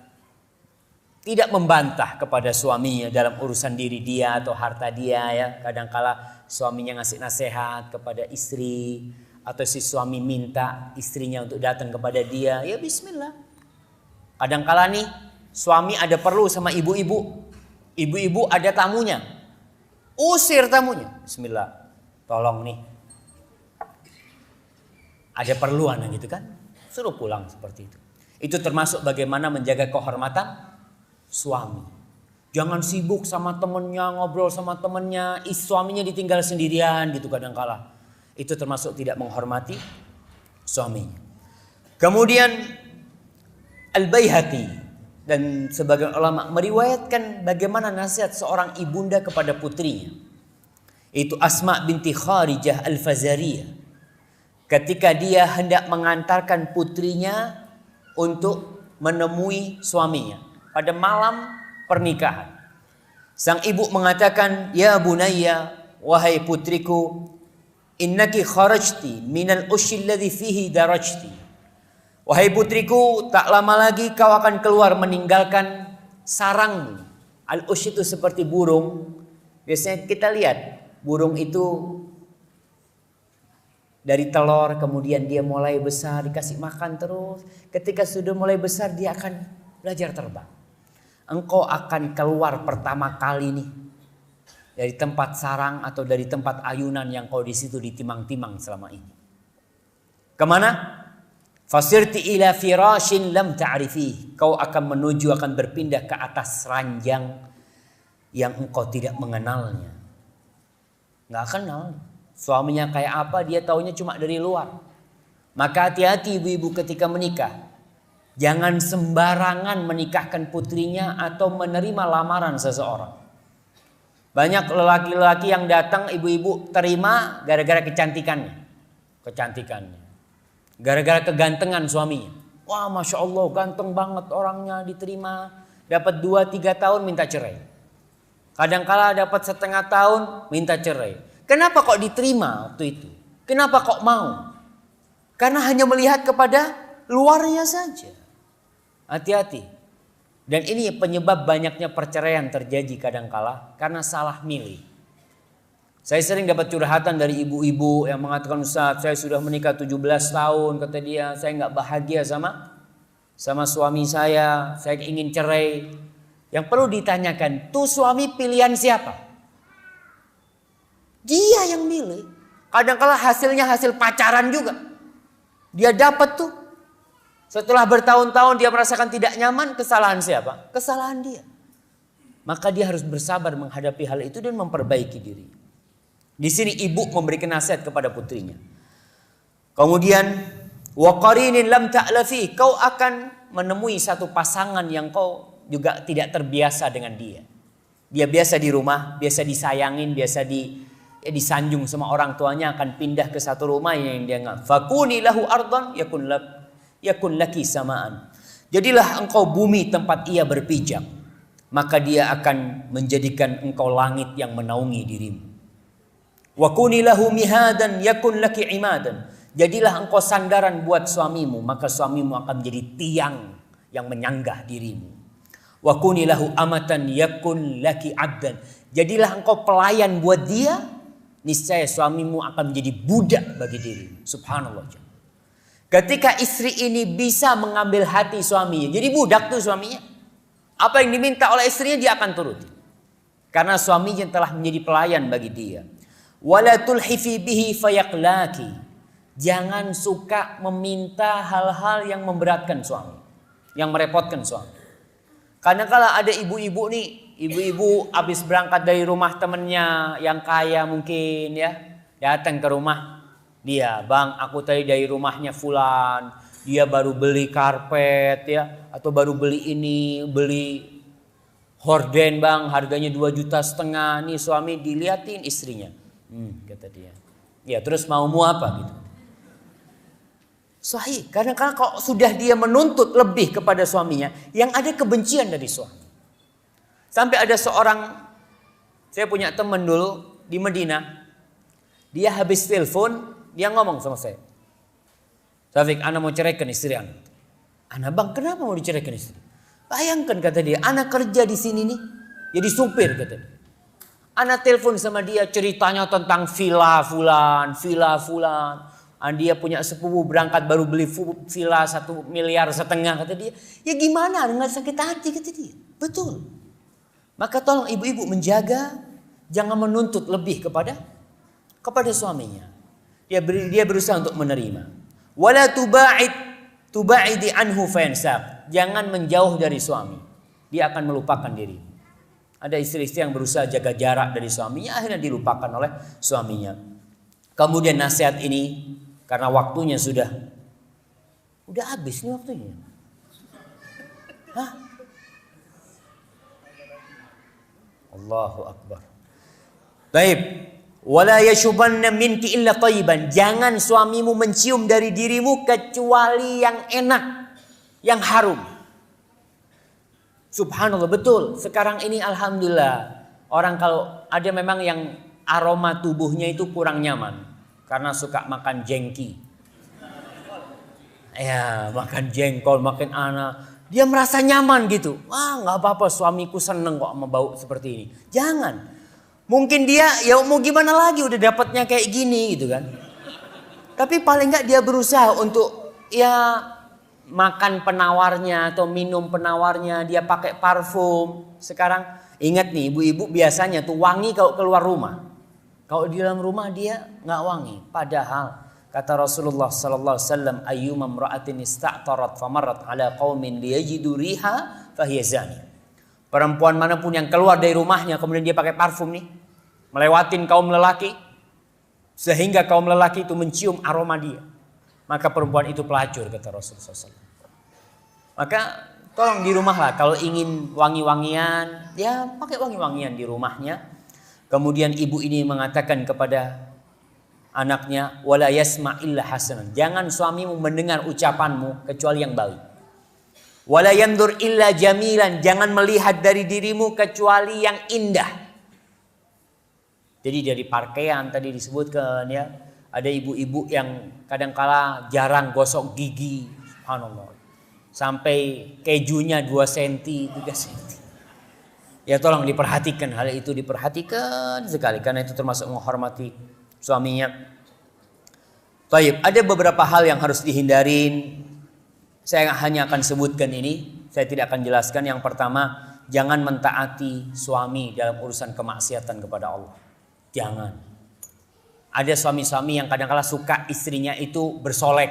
membantah kepada suaminya dalam urusan diri dia atau harta dia ya. Kadangkala suaminya ngasih nasihat kepada istri atau si suami minta istrinya untuk datang kepada dia, ya bismillah. Kadangkala nih suami ada perlu sama ibu-ibu. Ibu-ibu ada tamunya. Usir tamunya. Bismillah. Tolong nih. Ada perluan gitu kan? Suruh pulang seperti itu. Itu termasuk bagaimana menjaga kehormatan suami. Jangan sibuk sama temennya, ngobrol sama temennya, suaminya ditinggal sendirian gitu kadangkala. Itu termasuk tidak menghormati suaminya. Kemudian Al-Baihaqi dan sebagian ulama meriwayatkan bagaimana nasihat seorang ibunda kepada putrinya. Itu Asma binti Kharijah Al-Fazariyah. Ketika dia hendak mengantarkan putrinya untuk menemui suaminya pada malam pernikahan. Sang ibu mengatakan, "Ya bunayya, wahai putriku, innaki kharajti minal ushil ladzi fihi darajti." Wahai putriku, tak lama lagi kau akan keluar meninggalkan sarangmu. Al-ush itu seperti burung. Biasanya kita lihat burung itu dari telur kemudian dia mulai besar, dikasih makan terus. Ketika sudah mulai besar dia akan belajar terbang. Engkau akan keluar pertama kali nih dari tempat sarang atau dari tempat ayunan yang kau di situ ditimang-timang selama ini. Kemana? Fasirti ila firashin lam ta'rifih. Kau akan menuju, akan berpindah ke atas ranjang yang engkau tidak mengenalnya. Nggak kenal. Suaminya kayak apa dia taunya cuma dari luar. Maka hati-hati ibu-ibu ketika menikah. Jangan sembarangan menikahkan putrinya atau menerima lamaran seseorang. Banyak lelaki-lelaki yang datang ibu-ibu terima gara-gara kecantikannya. Gara-gara kegantengan suaminya. Wah, Masya Allah ganteng banget orangnya, diterima. Dapat 2-3 tahun minta cerai. Kadangkala dapat setengah tahun minta cerai. Kenapa kok diterima waktu itu? Kenapa kok mau? Karena hanya melihat kepada luarnya saja. Hati-hati. Dan ini penyebab banyaknya perceraian terjadi kadangkala karena salah milih. Saya sering dapat curhatan dari ibu-ibu yang mengatakan, "Ustaz, saya sudah menikah 17 tahun." Kata dia, "Saya nggak bahagia sama suami saya ingin cerai." Yang perlu ditanyakan, tuh suami pilihan siapa? Dia yang milih. Kadangkala hasilnya hasil pacaran juga. Dia dapat tuh. Setelah bertahun-tahun dia merasakan tidak nyaman, kesalahan siapa? Kesalahan dia. Maka dia harus bersabar menghadapi hal itu dan memperbaiki diri. Di sini ibu memberikan nasihat kepada putrinya. Kemudian wa qarinin lam ta'lafi, kau akan menemui satu pasangan yang kau juga tidak terbiasa dengan dia. Dia biasa di rumah, biasa disayangin, biasa disanjung sama orang tuanya, akan pindah ke satu rumah yang dia enggak. Fakuni lahu ardan yakun laki samaan. Jadilah engkau bumi tempat ia berpijak, maka dia akan menjadikan engkau langit yang menaungi dirimu. Wa kuni lahu mihadan yakun laki imadan. Jadilah engkau sandaran buat suamimu, maka suamimu akan menjadi tiang yang menyanggah dirimu. Wa kuni lahu amatan yakun laki abdan. Jadilah engkau pelayan buat dia, niscaya suamimu akan menjadi budak bagi dirimu. Subhanallah. Ketika istri ini bisa mengambil hati suaminya, jadi budak tuh suaminya. Apa yang diminta oleh istrinya dia akan turuti. Karena suaminya telah menjadi pelayan bagi dia. Wala tulhifi bihi fayaqlaki. Jangan suka meminta hal-hal yang memberatkan suami, yang merepotkan suami. Karena kalau ada ibu-ibu nih, ibu-ibu habis berangkat dari rumah temennya yang kaya mungkin ya, datang ke rumah dia, bang, aku tadi dari rumahnya fulan, dia baru beli karpet ya, atau baru beli ini, beli horden bang, harganya 2,5 juta. Nih suami diliatin istrinya, kata dia, ya terus maumu apa gitu. Sahih, karena kalau sudah dia menuntut lebih kepada suaminya, yang ada kebencian dari suami. Sampai ada seorang, saya punya teman dulu di Madinah, dia habis telepon, dia ngomong sama saya, Taufik, ana mau ceraikan istri ana. Ana, bang, kenapa mau diceraikan istri? Bayangkan, kata dia, ana kerja di sini nih, jadi supir, kata dia. Ana telepon sama dia, ceritanya tentang villa fulan. Dia punya sepupu berangkat baru beli villa 1,5 miliar, kata dia. Ya gimana, nggak sakit hati, kata dia. Betul. Maka tolong ibu-ibu menjaga, jangan menuntut lebih kepada suaminya. Dia berusaha untuk menerima. Wala tubaidi anhu fayansab. Jangan menjauh dari suami. Dia akan melupakan diri. Ada istri-istri yang berusaha jaga jarak dari suaminya, akhirnya dilupakan oleh suaminya. Kemudian nasihat ini, karena waktunya sudah habis nih waktunya. Hah? Allahu Akbar. Baik. Wala yashubanna minki illa thayyiban. Jangan suamimu mencium dari dirimu kecuali yang enak, yang harum. Subhanallah, betul. Sekarang ini alhamdulillah, orang kalau ada memang yang aroma tubuhnya itu kurang nyaman karena suka makan jengki. Ya, makan jengkol, makan dia merasa nyaman gitu. Wah, nggak apa-apa, suamiku seneng kok sama bau seperti ini. Jangan. Mungkin dia ya mau gimana lagi, udah dapatnya kayak gini gitu kan. Tapi paling nggak dia berusaha untuk ya makan penawarnya atau minum penawarnya, dia pakai parfum. Sekarang ingat nih, ibu-ibu biasanya tuh wangi kalau keluar rumah. Kalau di dalam rumah dia nggak wangi. Padahal kata Rasulullah sallallahu alaihi wasallam, ayyuma imra'atin ista'tarat famarrat ala qaumin liyajidu riha fahiya zani. Perempuan manapun yang keluar dari rumahnya kemudian dia pakai parfum nih, melewatin kaum lelaki sehingga kaum lelaki itu mencium aroma dia, maka perempuan itu pelacur, kata Rasulullah SAW. Maka tolong di rumah lah, kalau ingin wangi-wangian, ya pakai wangi-wangian di rumahnya. Kemudian ibu ini mengatakan kepada anaknya, wala yasma' illa hasanan. Jangan suamimu mendengar ucapanmu kecuali yang baik. Wala yandur illa jamilan. Jangan melihat dari dirimu kecuali yang indah. Jadi dari pakaian tadi disebutkan ya, ada ibu-ibu yang kadangkala jarang gosok gigi, subhanallah, sampai kejunya 2 cm, 3 cm. Ya tolong diperhatikan, hal itu diperhatikan sekali karena itu termasuk menghormati suaminya. Baik, ada beberapa hal yang harus dihindarin. Saya hanya akan sebutkan ini, saya tidak akan jelaskan. Yang pertama, jangan mentaati suami dalam urusan kemaksiatan kepada Allah. Jangan. Ada suami-suami yang kadang-kala suka istrinya itu bersolek.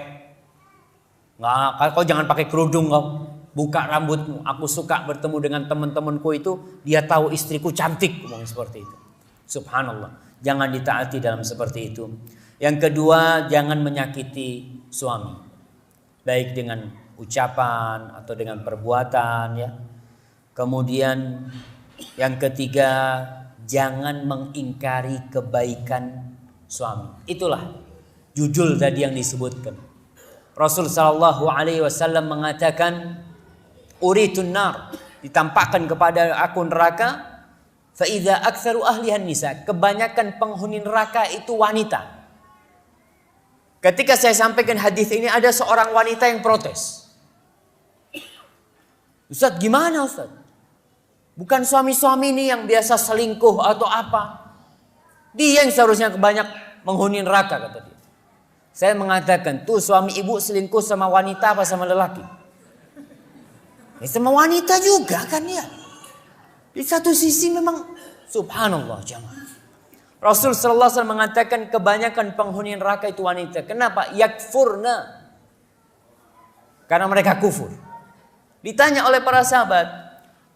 Kau jangan pakai kerudung kau, buka rambutmu. Aku suka bertemu dengan teman-temanku itu, dia tahu istriku cantik, ngomong seperti itu. Subhanallah. Jangan ditaati dalam seperti itu. Yang kedua, jangan menyakiti suami. Baik dengan ucapan atau dengan perbuatan ya. Kemudian yang ketiga, jangan mengingkari kebaikan suami. Itulah judul tadi yang disebutkan. Rasul sallallahu alaihi wasallam mengatakan, uritun nar, ditampakkan kepada aku neraka, fa idza aktsaru ahlihan nisa, kebanyakan penghuni neraka itu wanita. Ketika saya sampaikan hadis ini, ada seorang wanita yang protes. Ustaz, gimana Ustaz? Bukan suami-suami ini yang biasa selingkuh atau apa? Dia yang seharusnya banyak menghuni neraka, kata dia. Saya mengatakan, tuh suami ibu selingkuh sama wanita apa sama lelaki? Ya sama wanita juga kan ya. Di satu sisi memang subhanallah jamaah. Rasul sallallahu alaihi wasallam mengatakan kebanyakan penghuni neraka itu wanita. Kenapa? Yakfurna. Karena mereka kufur. Ditanya oleh para sahabat,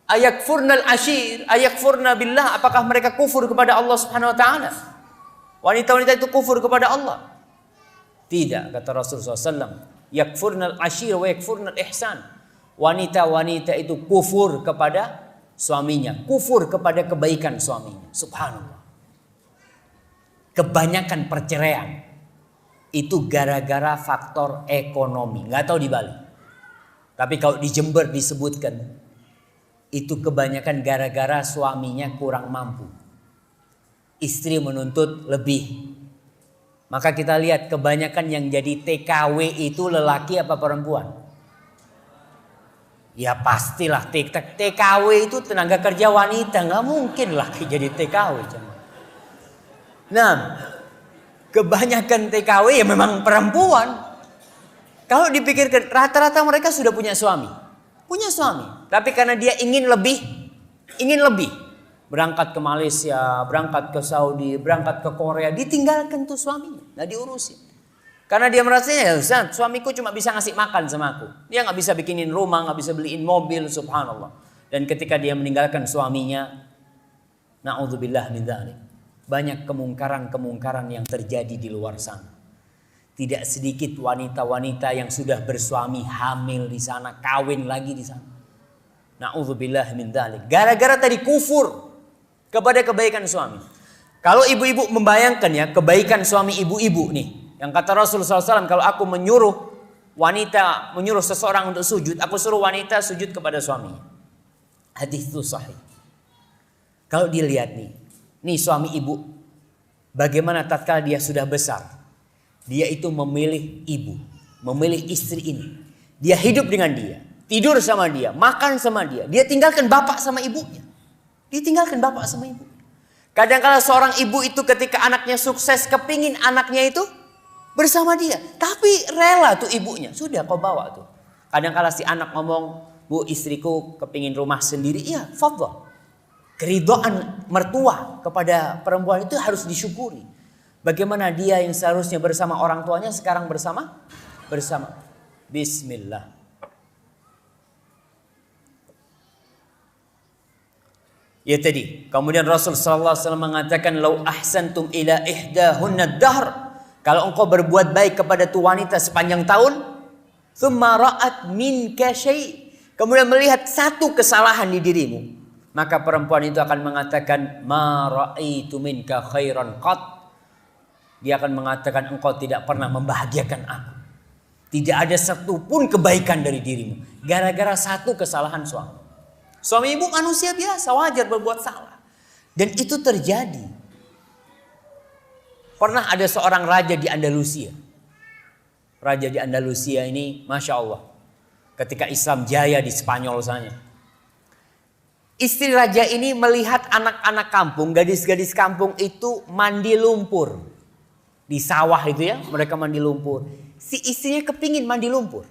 ayakfurnal ashir, ayakfurna billah, apakah mereka kufur kepada Allah Subhanahu wa taala? Wanita-wanita itu kufur kepada Allah? Tidak, kata Rasulullah SAW. Yakfurnal ashir wa yakfurnal ihsan. Wanita-wanita itu kufur kepada suaminya, kufur kepada kebaikan suaminya. Subhanallah. Kebanyakan perceraian itu gara-gara faktor ekonomi. Nggak tahu di Bali. Tapi kalau di Jember disebutkan, itu kebanyakan gara-gara suaminya kurang mampu. Istri menuntut lebih. Maka kita lihat kebanyakan yang jadi TKW itu lelaki apa perempuan? Ya pastilah TKW itu tenaga kerja wanita. Nggak mungkin laki jadi TKW. Nah, kebanyakan TKW ya memang perempuan. Kalau dipikirkan rata-rata mereka sudah punya suami. Punya suami. Tapi karena dia ingin lebih. Berangkat ke Malaysia, berangkat ke Saudi, berangkat ke Korea, ditinggalkan tuh suaminya, nggak diurusin. Karena dia merasanya, ya Ustaz, suamiku cuma bisa ngasih makan sama aku. Dia nggak bisa bikinin rumah, nggak bisa beliin mobil, subhanallah. Dan ketika dia meninggalkan suaminya, na'udzubillah min dzalik, banyak kemungkaran-kemungkaran yang terjadi di luar sana. Tidak sedikit wanita-wanita yang sudah bersuami hamil di sana, kawin lagi di sana. Na'udzubillah min dzalik. Gara-gara tadi kufur kepada kebaikan suami. Kalau ibu-ibu membayangkan ya kebaikan suami ibu-ibu nih. Yang kata Rasulullah SAW, kalau aku menyuruh seseorang untuk sujud, aku suruh wanita sujud kepada suaminya. Hadis itu sahih. Kalau dilihat nih suami ibu, bagaimana tatkala dia sudah besar, dia itu memilih ibu, memilih istri ini. Dia hidup dengan dia, tidur sama dia, makan sama dia. Dia tinggalkan bapak sama ibunya. Ditinggalkan bapak sama ibu. Kadang-kadang seorang ibu itu ketika anaknya sukses, kepingin anaknya itu bersama dia. Tapi rela tuh ibunya. Sudah kau bawa tuh. Kadang-kadang si anak ngomong, Bu, istriku kepingin rumah sendiri. Iya, fadhal. Keridhaan mertua kepada perempuan itu harus disyukuri. Bagaimana dia yang seharusnya bersama orang tuanya sekarang bersama? Bismillah. Ya tadi, kemudian Rasul sallallahu alaihi wasallam mengatakan, "Lau ahsantum ila ihdahunna dahr." Kalau engkau berbuat baik kepada tu wanita sepanjang tahun, thumma ra'at minka syai', kemudian melihat satu kesalahan di dirimu, maka perempuan itu akan mengatakan, "Ma ra'aitu minka khairan qat." Dia akan mengatakan, engkau tidak pernah membahagiakan aku. Tidak ada satupun kebaikan dari dirimu, gara-gara satu kesalahan suami. Suami ibu manusia biasa, wajar berbuat salah. Dan itu terjadi. Pernah ada seorang raja di Andalusia. Raja di Andalusia ini, Masya Allah. Ketika Islam jaya di Spanyol sana. Istri raja ini melihat anak-anak kampung, gadis-gadis kampung itu mandi lumpur. Di sawah itu ya, mereka mandi lumpur. Si istrinya kepingin mandi lumpur.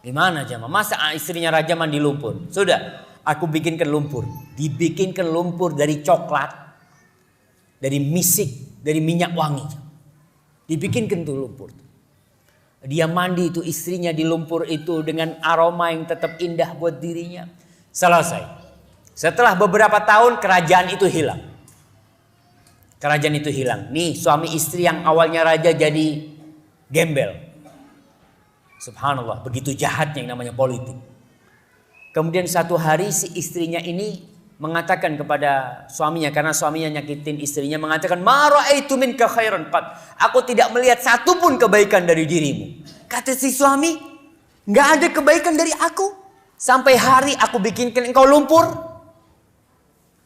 Gimana jemaah? Masa istrinya raja mandi lumpur? Sudah, aku bikinkan lumpur. Dibikinkan lumpur dari coklat, dari misik, dari minyak wangi. Dibikinkan tuh lumpur. Dia mandi itu istrinya di lumpur itu dengan aroma yang tetap indah buat dirinya. Selesai. Setelah beberapa tahun kerajaan itu hilang. Kerajaan itu hilang. Nih suami istri yang awalnya raja jadi gembel. Subhanallah, begitu jahatnya yang namanya politik. Kemudian satu hari si istrinya ini mengatakan kepada suaminya, karena suaminya nyakitin istrinya, mengatakan, "Ma ra'aitu minka khairan qat." Aku tidak melihat satupun kebaikan dari dirimu. Kata si suami, nggak ada kebaikan dari aku. Sampai hari aku bikinkan engkau lumpur.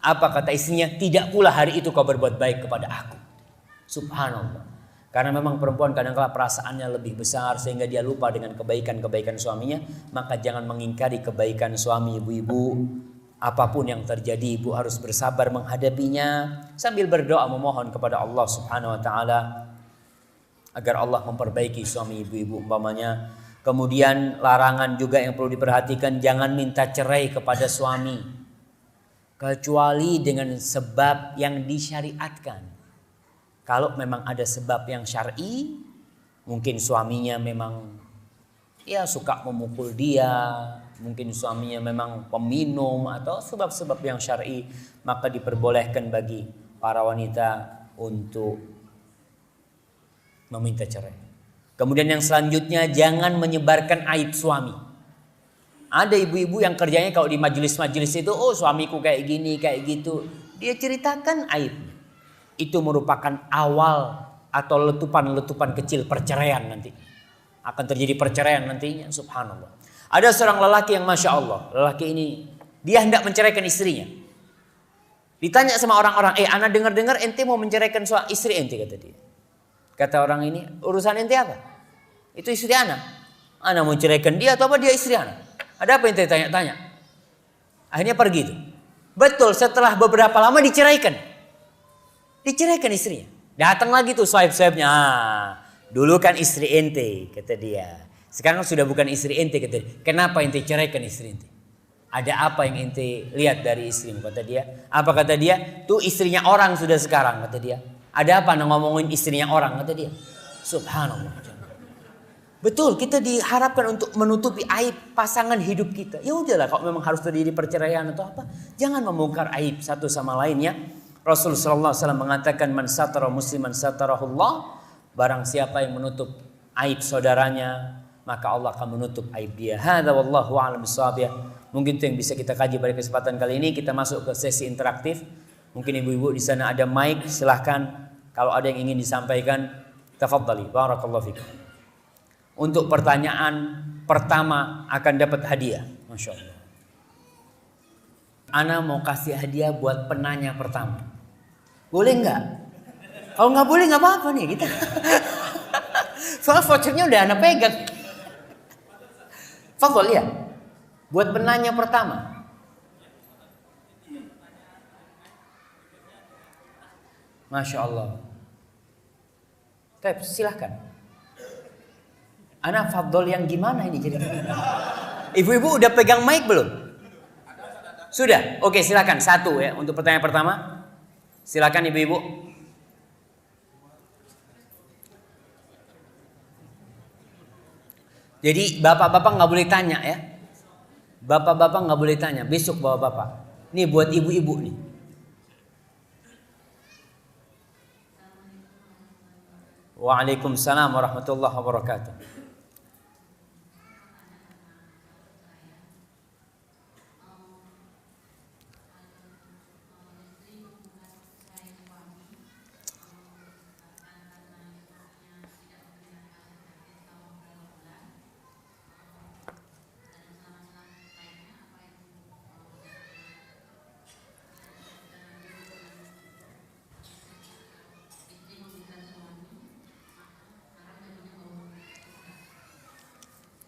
Apa kata istrinya? Tidak pula hari itu kau berbuat baik kepada aku. Subhanallah. Karena memang perempuan kadang-kala perasaannya lebih besar sehingga dia lupa dengan kebaikan-kebaikan suaminya. Maka jangan mengingkari kebaikan suami ibu-ibu. Apapun yang terjadi, ibu harus bersabar menghadapinya sambil berdoa memohon kepada Allah Subhanahu wa taala agar Allah memperbaiki suami ibu-ibu umpamanya. Kemudian larangan juga yang perlu diperhatikan, jangan minta cerai kepada suami kecuali dengan sebab yang disyariatkan. Kalau memang ada sebab yang syar'i, mungkin suaminya memang suka memukul dia, mungkin suaminya memang peminum atau sebab-sebab yang syar'i, maka diperbolehkan bagi para wanita untuk meminta cerai. Kemudian yang selanjutnya, jangan menyebarkan aib suami. Ada ibu-ibu yang kerjanya kalau di majelis-majelis itu, oh suamiku kayak gini, kayak gitu. Dia ceritakan aibnya. Itu merupakan awal atau letupan-letupan kecil perceraian nanti. Akan terjadi perceraian nantinya, subhanallah. Ada seorang lelaki yang Masya Allah, lelaki ini dia hendak menceraikan istrinya. Ditanya sama orang-orang, ana dengar-dengar ente mau menceraikan istri ente, kata dia. Kata orang ini, urusan ente apa? Itu istri ana. Ana mau ceraikan dia atau apa dia istri ana? Ada apa ente tanya-tanya? Akhirnya pergi tuh. Betul, setelah beberapa lama diceraikan. Diceraikan istrinya. Datang lagi tuh swipe-swipenya. Dulu kan istri ente, kata dia. Sekarang sudah bukan istri ente, kata dia. Kenapa ente ceraikan istri ente? Ada apa yang ente lihat dari istrimu, kata dia. Apa kata dia? Tuh istrinya orang sudah sekarang, kata dia. Ada apa ngomongin istrinya orang, kata dia. Subhanallah. Betul, kita diharapkan untuk menutupi aib pasangan hidup kita. Ya udahlah, kalau memang harus terjadi perceraian atau apa, jangan membongkar aib satu sama lainnya. Rasulullah SAW mengatakan, "Man satara musliman satarahullah." Barang siapa yang menutup aib saudaranya, maka Allah akan menutup aib dia. Hadza wallahu a'lam bissawab. Mungkin itu yang bisa kita kaji pada kesempatan kali ini. Kita masuk ke sesi interaktif. Mungkin ibu-ibu di sana ada mic, silahkan. Kalau ada yang ingin disampaikan, tafadhali. Barakallahu fikum. Untuk pertanyaan pertama akan dapat hadiah. Masya Allah. Ana mau kasih hadiah buat penanya pertama. Boleh nggak? Kalau nggak boleh nggak apa-apa nih kita. Soal vouchernya udah Ana pegang. Fadhol ya. Buat penanya pertama. Masya Allah. Silahkan. Ana fadhol yang gimana ini jadi? Ibu-ibu udah pegang mic belum? Sudah? Oke, silakan. Satu ya untuk pertanyaan pertama. Silakan ibu-ibu. Jadi bapak-bapak nggak boleh tanya ya. Bapak-bapak nggak boleh tanya. Besok bapak-bapak. Nih buat ibu-ibu nih. Waalaikumsalam warahmatullahi wabarakatuh.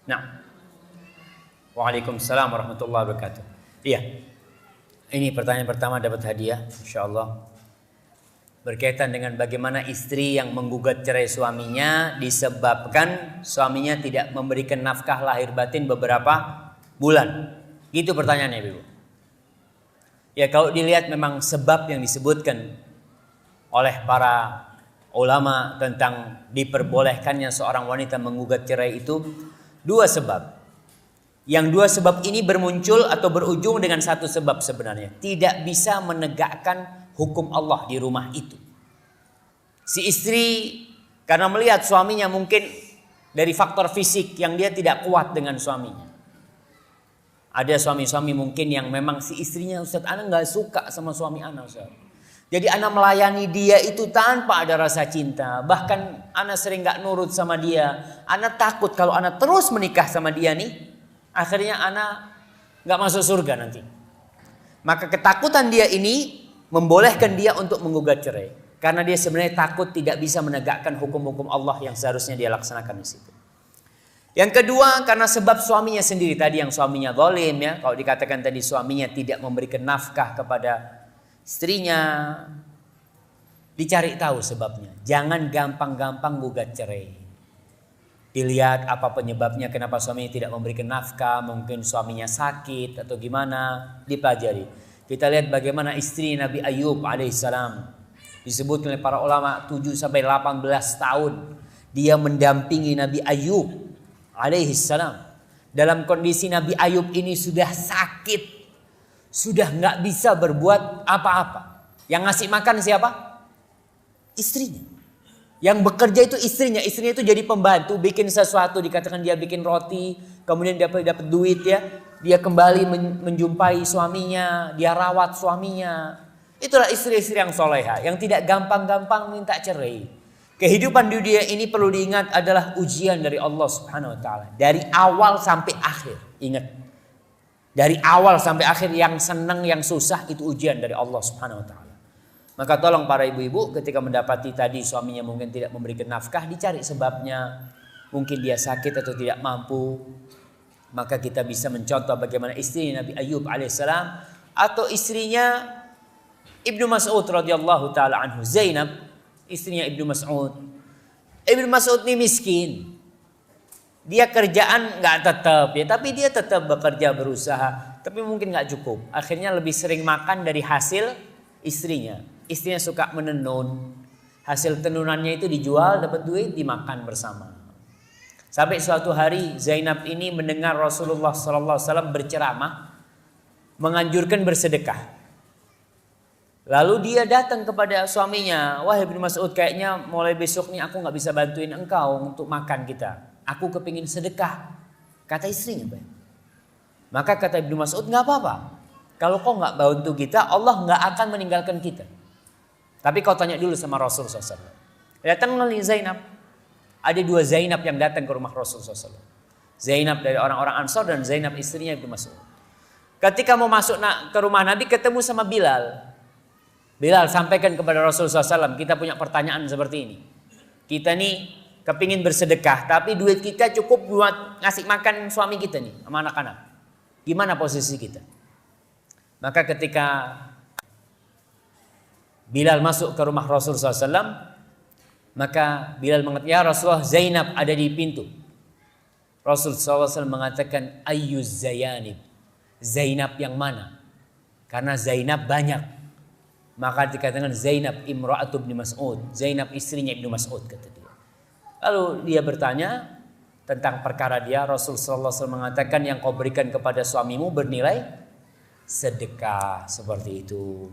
Nah, waalaikumsalam warahmatullahi wabarakatuh. Iya, ini pertanyaan pertama dapat hadiah, insyaallah. Berkaitan dengan bagaimana istri yang menggugat cerai suaminya disebabkan suaminya tidak memberikan nafkah lahir batin beberapa bulan. Gitu pertanyaannya, Ibu. Ya kalau dilihat memang sebab yang disebutkan oleh para ulama tentang diperbolehkannya seorang wanita menggugat cerai itu dua sebab. Yang dua sebab ini bermuncul atau berujung dengan satu sebab sebenarnya. Tidak bisa menegakkan hukum Allah di rumah itu. Si istri karena melihat suaminya mungkin dari faktor fisik yang dia tidak kuat dengan suaminya. Ada suami-suami mungkin yang memang si istrinya, Ustaz, ana nggak suka sama suami ana, Ustaz. Jadi ana melayani dia itu tanpa ada rasa cinta. Bahkan ana sering nggak nurut sama dia. Ana takut kalau ana terus menikah sama dia nih, akhirnya ana nggak masuk surga nanti. Maka ketakutan dia ini membolehkan dia untuk menggugat cerai. Karena dia sebenarnya takut tidak bisa menegakkan hukum-hukum Allah yang seharusnya dia laksanakan di situ. Yang kedua, karena sebab suaminya sendiri tadi, yang suaminya zalim ya. Kalau dikatakan tadi suaminya tidak memberikan nafkah kepada istrinya, dicari tahu sebabnya. Jangan gampang-gampang gugat cerai. Dilihat apa penyebabnya, kenapa suaminya tidak memberikan nafkah, mungkin suaminya sakit atau gimana, dipelajari. Kita lihat bagaimana istri Nabi Ayub alaihissalam. Disebut oleh para ulama 7-18 tahun dia mendampingi Nabi Ayub alaihissalam. Dalam kondisi Nabi Ayub ini sudah sakit, sudah nggak bisa berbuat apa-apa. Yang ngasih makan siapa? Istrinya. Yang bekerja itu istrinya. Istrinya itu jadi pembantu, bikin sesuatu, dikatakan dia bikin roti, kemudian dapat duit ya. Dia kembali menjumpai suaminya, dia rawat suaminya. Itulah istri-istri yang soleha, yang tidak gampang-gampang minta cerai. Kehidupan di dunia ini perlu diingat adalah ujian dari Allah Subhanahu wa taala. Dari awal sampai akhir. Ingat. Dari awal sampai akhir, yang senang, yang susah, itu ujian dari Allah Subhanahu wa taala. Maka tolong para ibu-ibu ketika mendapati tadi suaminya mungkin tidak memberikan nafkah, dicari sebabnya. Mungkin dia sakit atau tidak mampu. Maka kita bisa mencontoh bagaimana istri Nabi Ayub alaihissalam atau istrinya Ibnu Mas'ud radhiyallahu taala anhu, Zainab, istrinya Ibnu Mas'ud. Ibnu Mas'ud ini miskin. Dia kerjaan nggak tetap ya, tapi dia tetap bekerja, berusaha, tapi mungkin nggak cukup. Akhirnya lebih sering makan dari hasil istrinya. Istrinya suka menenun. Hasil tenunannya itu dijual, dapat duit, dimakan bersama. Sampai suatu hari Zainab ini mendengar Rasulullah SAW berceramah menganjurkan bersedekah. Lalu dia datang kepada suaminya, wahai Ibnu Mas'ud, kayaknya mulai besok nih aku nggak bisa bantuin engkau untuk makan kita. Aku kepingin sedekah. Kata istrinya. Maka kata Ibnu Mas'ud, nggak apa-apa. Kalau kau nggak bantu kita, Allah nggak akan meninggalkan kita. Tapi kau tanya dulu sama Rasul SAW. Datang melalui Zainab. Ada dua Zainab yang datang ke rumah Rasul SAW. Zainab dari orang-orang Ansar dan Zainab istrinya Ibnu Mas'ud. Ketika mau masuk ke rumah Nabi, ketemu sama Bilal. Bilal, sampaikan kepada Rasulullah SAW, kita punya pertanyaan seperti ini. Kita nih kepingin bersedekah, tapi duit kita cukup buat ngasih makan suami kita nih, sama anak-anak. Gimana posisi kita? Maka ketika Bilal masuk ke rumah Rasulullah SAW, maka Bilal mengatakan, ya Rasulullah, Zainab ada di pintu. Rasulullah SAW mengatakan, ayyuz zayanib. Zainab yang mana? Karena Zainab banyak. Maka dikatakan Zainab imra'atu Ibnu Mas'ud. Zainab istrinya Ibnu Mas'ud, kata dia. Lalu dia bertanya tentang perkara dia. Rasulullah SAW mengatakan yang kau berikan kepada suamimu bernilai sedekah, seperti itu.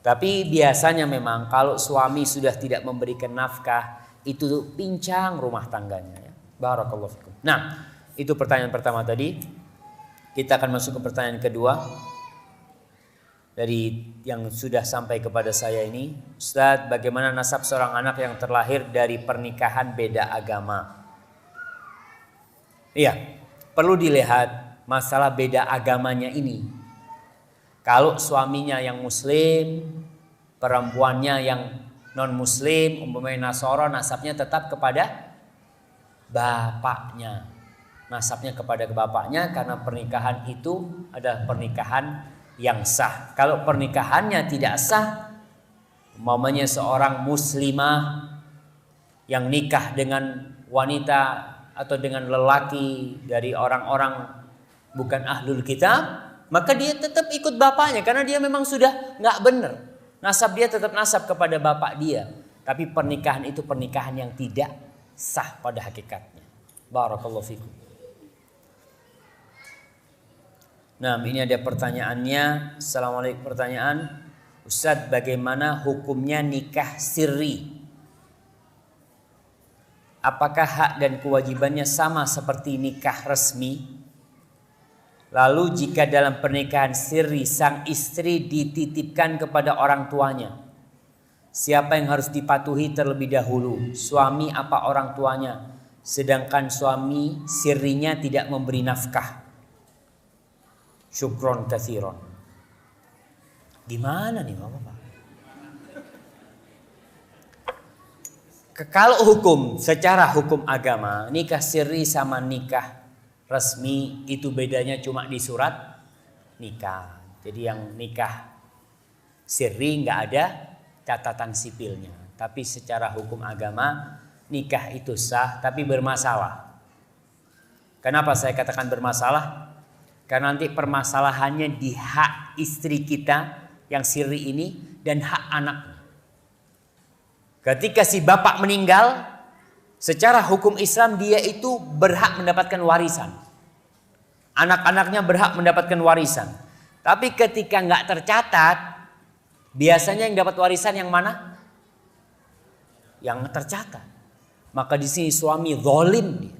Tapi biasanya memang kalau suami sudah tidak memberikan nafkah, itu pincang rumah tangganya. Ya. Barakallahu fikum. Nah, itu pertanyaan pertama tadi. Kita akan masuk ke pertanyaan kedua. Dari yang sudah sampai kepada saya ini, Ustaz, bagaimana nasab seorang anak yang terlahir dari pernikahan beda agama? Iya, perlu dilihat masalah beda agamanya ini. Kalau suaminya yang muslim, perempuannya yang non muslim, umpamanya Nasara, nasabnya tetap kepada bapaknya. Nasabnya kepada bapaknya karena pernikahan itu adalah pernikahan yang sah. Kalau pernikahannya tidak sah, umpamanya seorang muslimah yang nikah dengan wanita atau dengan lelaki dari orang-orang bukan ahlul kitab, maka dia tetap ikut bapaknya karena dia memang sudah nggak benar. Nasab dia tetap nasab kepada bapak dia. Tapi pernikahan itu pernikahan yang tidak sah pada hakikatnya. Barakallahu fikum. Nah, ini ada pertanyaannya. Assalamualaikum, pertanyaan. Ustadz, bagaimana hukumnya nikah sirri? apakah hak dan kewajibannya sama seperti nikah resmi? Lalu jika dalam pernikahan sirri sang istri dititipkan kepada orang tuanya, siapa yang harus dipatuhi terlebih dahulu? Suami apa orang tuanya? Sedangkan suami sirrinya tidak memberi nafkah. Syukron katsiron. Gimana nih Bapak? Kalau hukum, secara hukum agama, nikah sirri sama nikah resmi itu bedanya cuma di surat nikah. Jadi yang nikah sirri nggak ada catatan sipilnya. Tapi secara hukum agama nikah itu sah tapi bermasalah. Kenapa saya katakan bermasalah? Karena nanti permasalahannya di hak istri kita yang sirri ini dan hak anaknya. Ketika si bapak meninggal, secara hukum Islam dia itu berhak mendapatkan warisan. Anak-anaknya berhak mendapatkan warisan. Tapi ketika nggak tercatat, biasanya yang dapat warisan yang mana? Yang tercatat. Maka di sini suami zalim dia.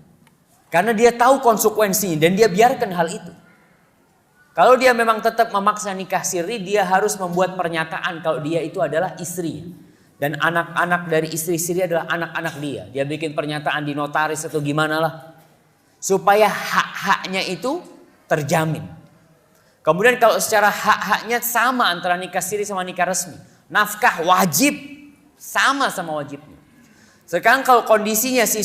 Karena dia tahu konsekuensinya dan dia biarkan hal itu. Kalau dia memang tetap memaksa nikah sirri, dia harus membuat pernyataan kalau dia itu adalah istrinya. Dan anak-anak dari istri sirri adalah anak-anak dia. Dia bikin pernyataan di notaris atau gimana lah. Supaya hak-haknya itu terjamin. Kemudian kalau secara hak-haknya sama antara nikah sirri sama nikah resmi. Nafkah wajib. Sama wajibnya. Sekarang kalau kondisinya si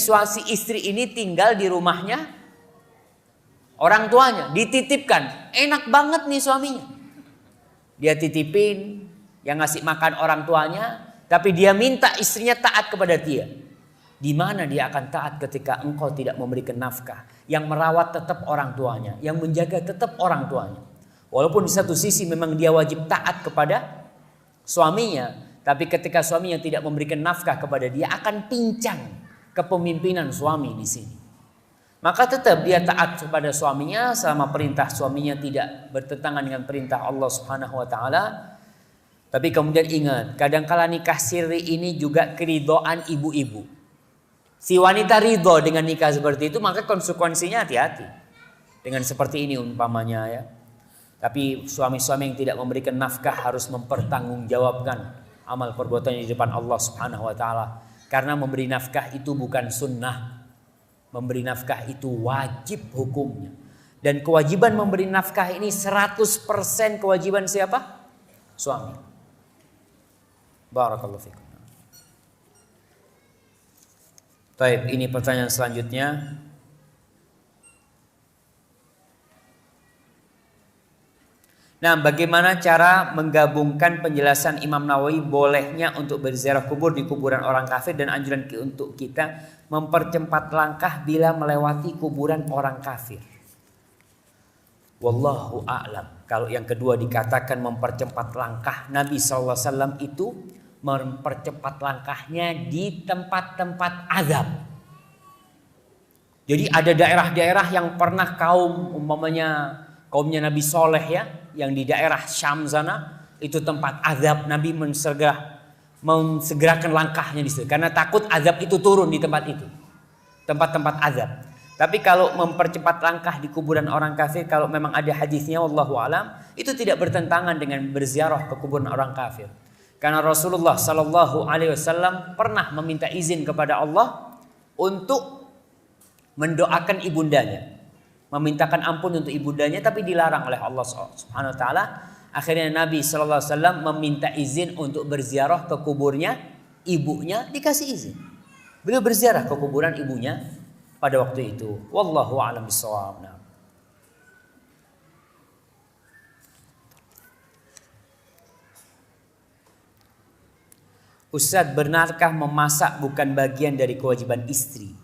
istri ini tinggal di rumahnya orang tuanya. Dititipkan. Enak banget nih suaminya. Dia titipin. Yang ngasih makan orang tuanya. Tapi dia minta istrinya taat kepada dia. Di mana dia akan taat ketika engkau tidak memberikan nafkah? Yang merawat tetap orang tuanya, yang menjaga tetap orang tuanya. Walaupun di satu sisi memang dia wajib taat kepada suaminya, tapi ketika suaminya tidak memberikan nafkah kepada dia akan pincang kepemimpinan suami di sini. Maka tetap dia taat kepada suaminya selama perintah suaminya tidak bertentangan dengan perintah Allah Subhanahu wa taala. Tapi kemudian ingat, kadangkala nikah sirri ini juga keridhaan ibu-ibu. Si wanita ridho dengan nikah seperti itu, maka konsekuensinya hati-hati. Dengan seperti ini umpamanya ya. Tapi suami-suami yang tidak memberikan nafkah harus mempertanggungjawabkan amal perbuatannya di depan Allah Subhanahu wa taala. Karena memberi nafkah itu bukan sunnah. Memberi nafkah itu wajib hukumnya. Dan kewajiban memberi nafkah ini 100% kewajiban siapa? Suami. Barakallahu fikum. Baik, ini pertanyaan selanjutnya. Nah, bagaimana cara menggabungkan penjelasan Imam Nawawi bolehnya untuk berziarah kubur di kuburan orang kafir dan anjuran untuk kita mempercepat langkah bila melewati kuburan orang kafir? Wallahu a'lam. Kalau yang kedua dikatakan mempercepat langkah, Nabi SAW itu mempercepat langkahnya di tempat-tempat azab. Jadi ada daerah-daerah yang pernah kaumnya Nabi Soleh ya, yang di daerah Syam sana, itu tempat azab. Nabi mensegerakan langkahnya di situ karena takut azab itu turun di tempat itu. Tempat-tempat azab. Tapi kalau mempercepat langkah di kuburan orang kafir, kalau memang ada hadisnya wallahu alam, itu tidak bertentangan dengan berziarah ke kuburan orang kafir. Karena Rasulullah Sallallahu Alaihi Wasallam pernah meminta izin kepada Allah untuk mendoakan ibundanya, memintakan ampun untuk ibundanya, tapi dilarang oleh Allah Subhanahu Wa Taala. Akhirnya Nabi Sallallahu Alaihi Wasallam meminta izin untuk berziarah ke kuburnya ibunya, dikasih izin. Beliau berziarah ke kuburan ibunya pada waktu itu. Wallahu a'lam bishawab. Ustaz, benarkah memasak bukan bagian dari kewajiban istri?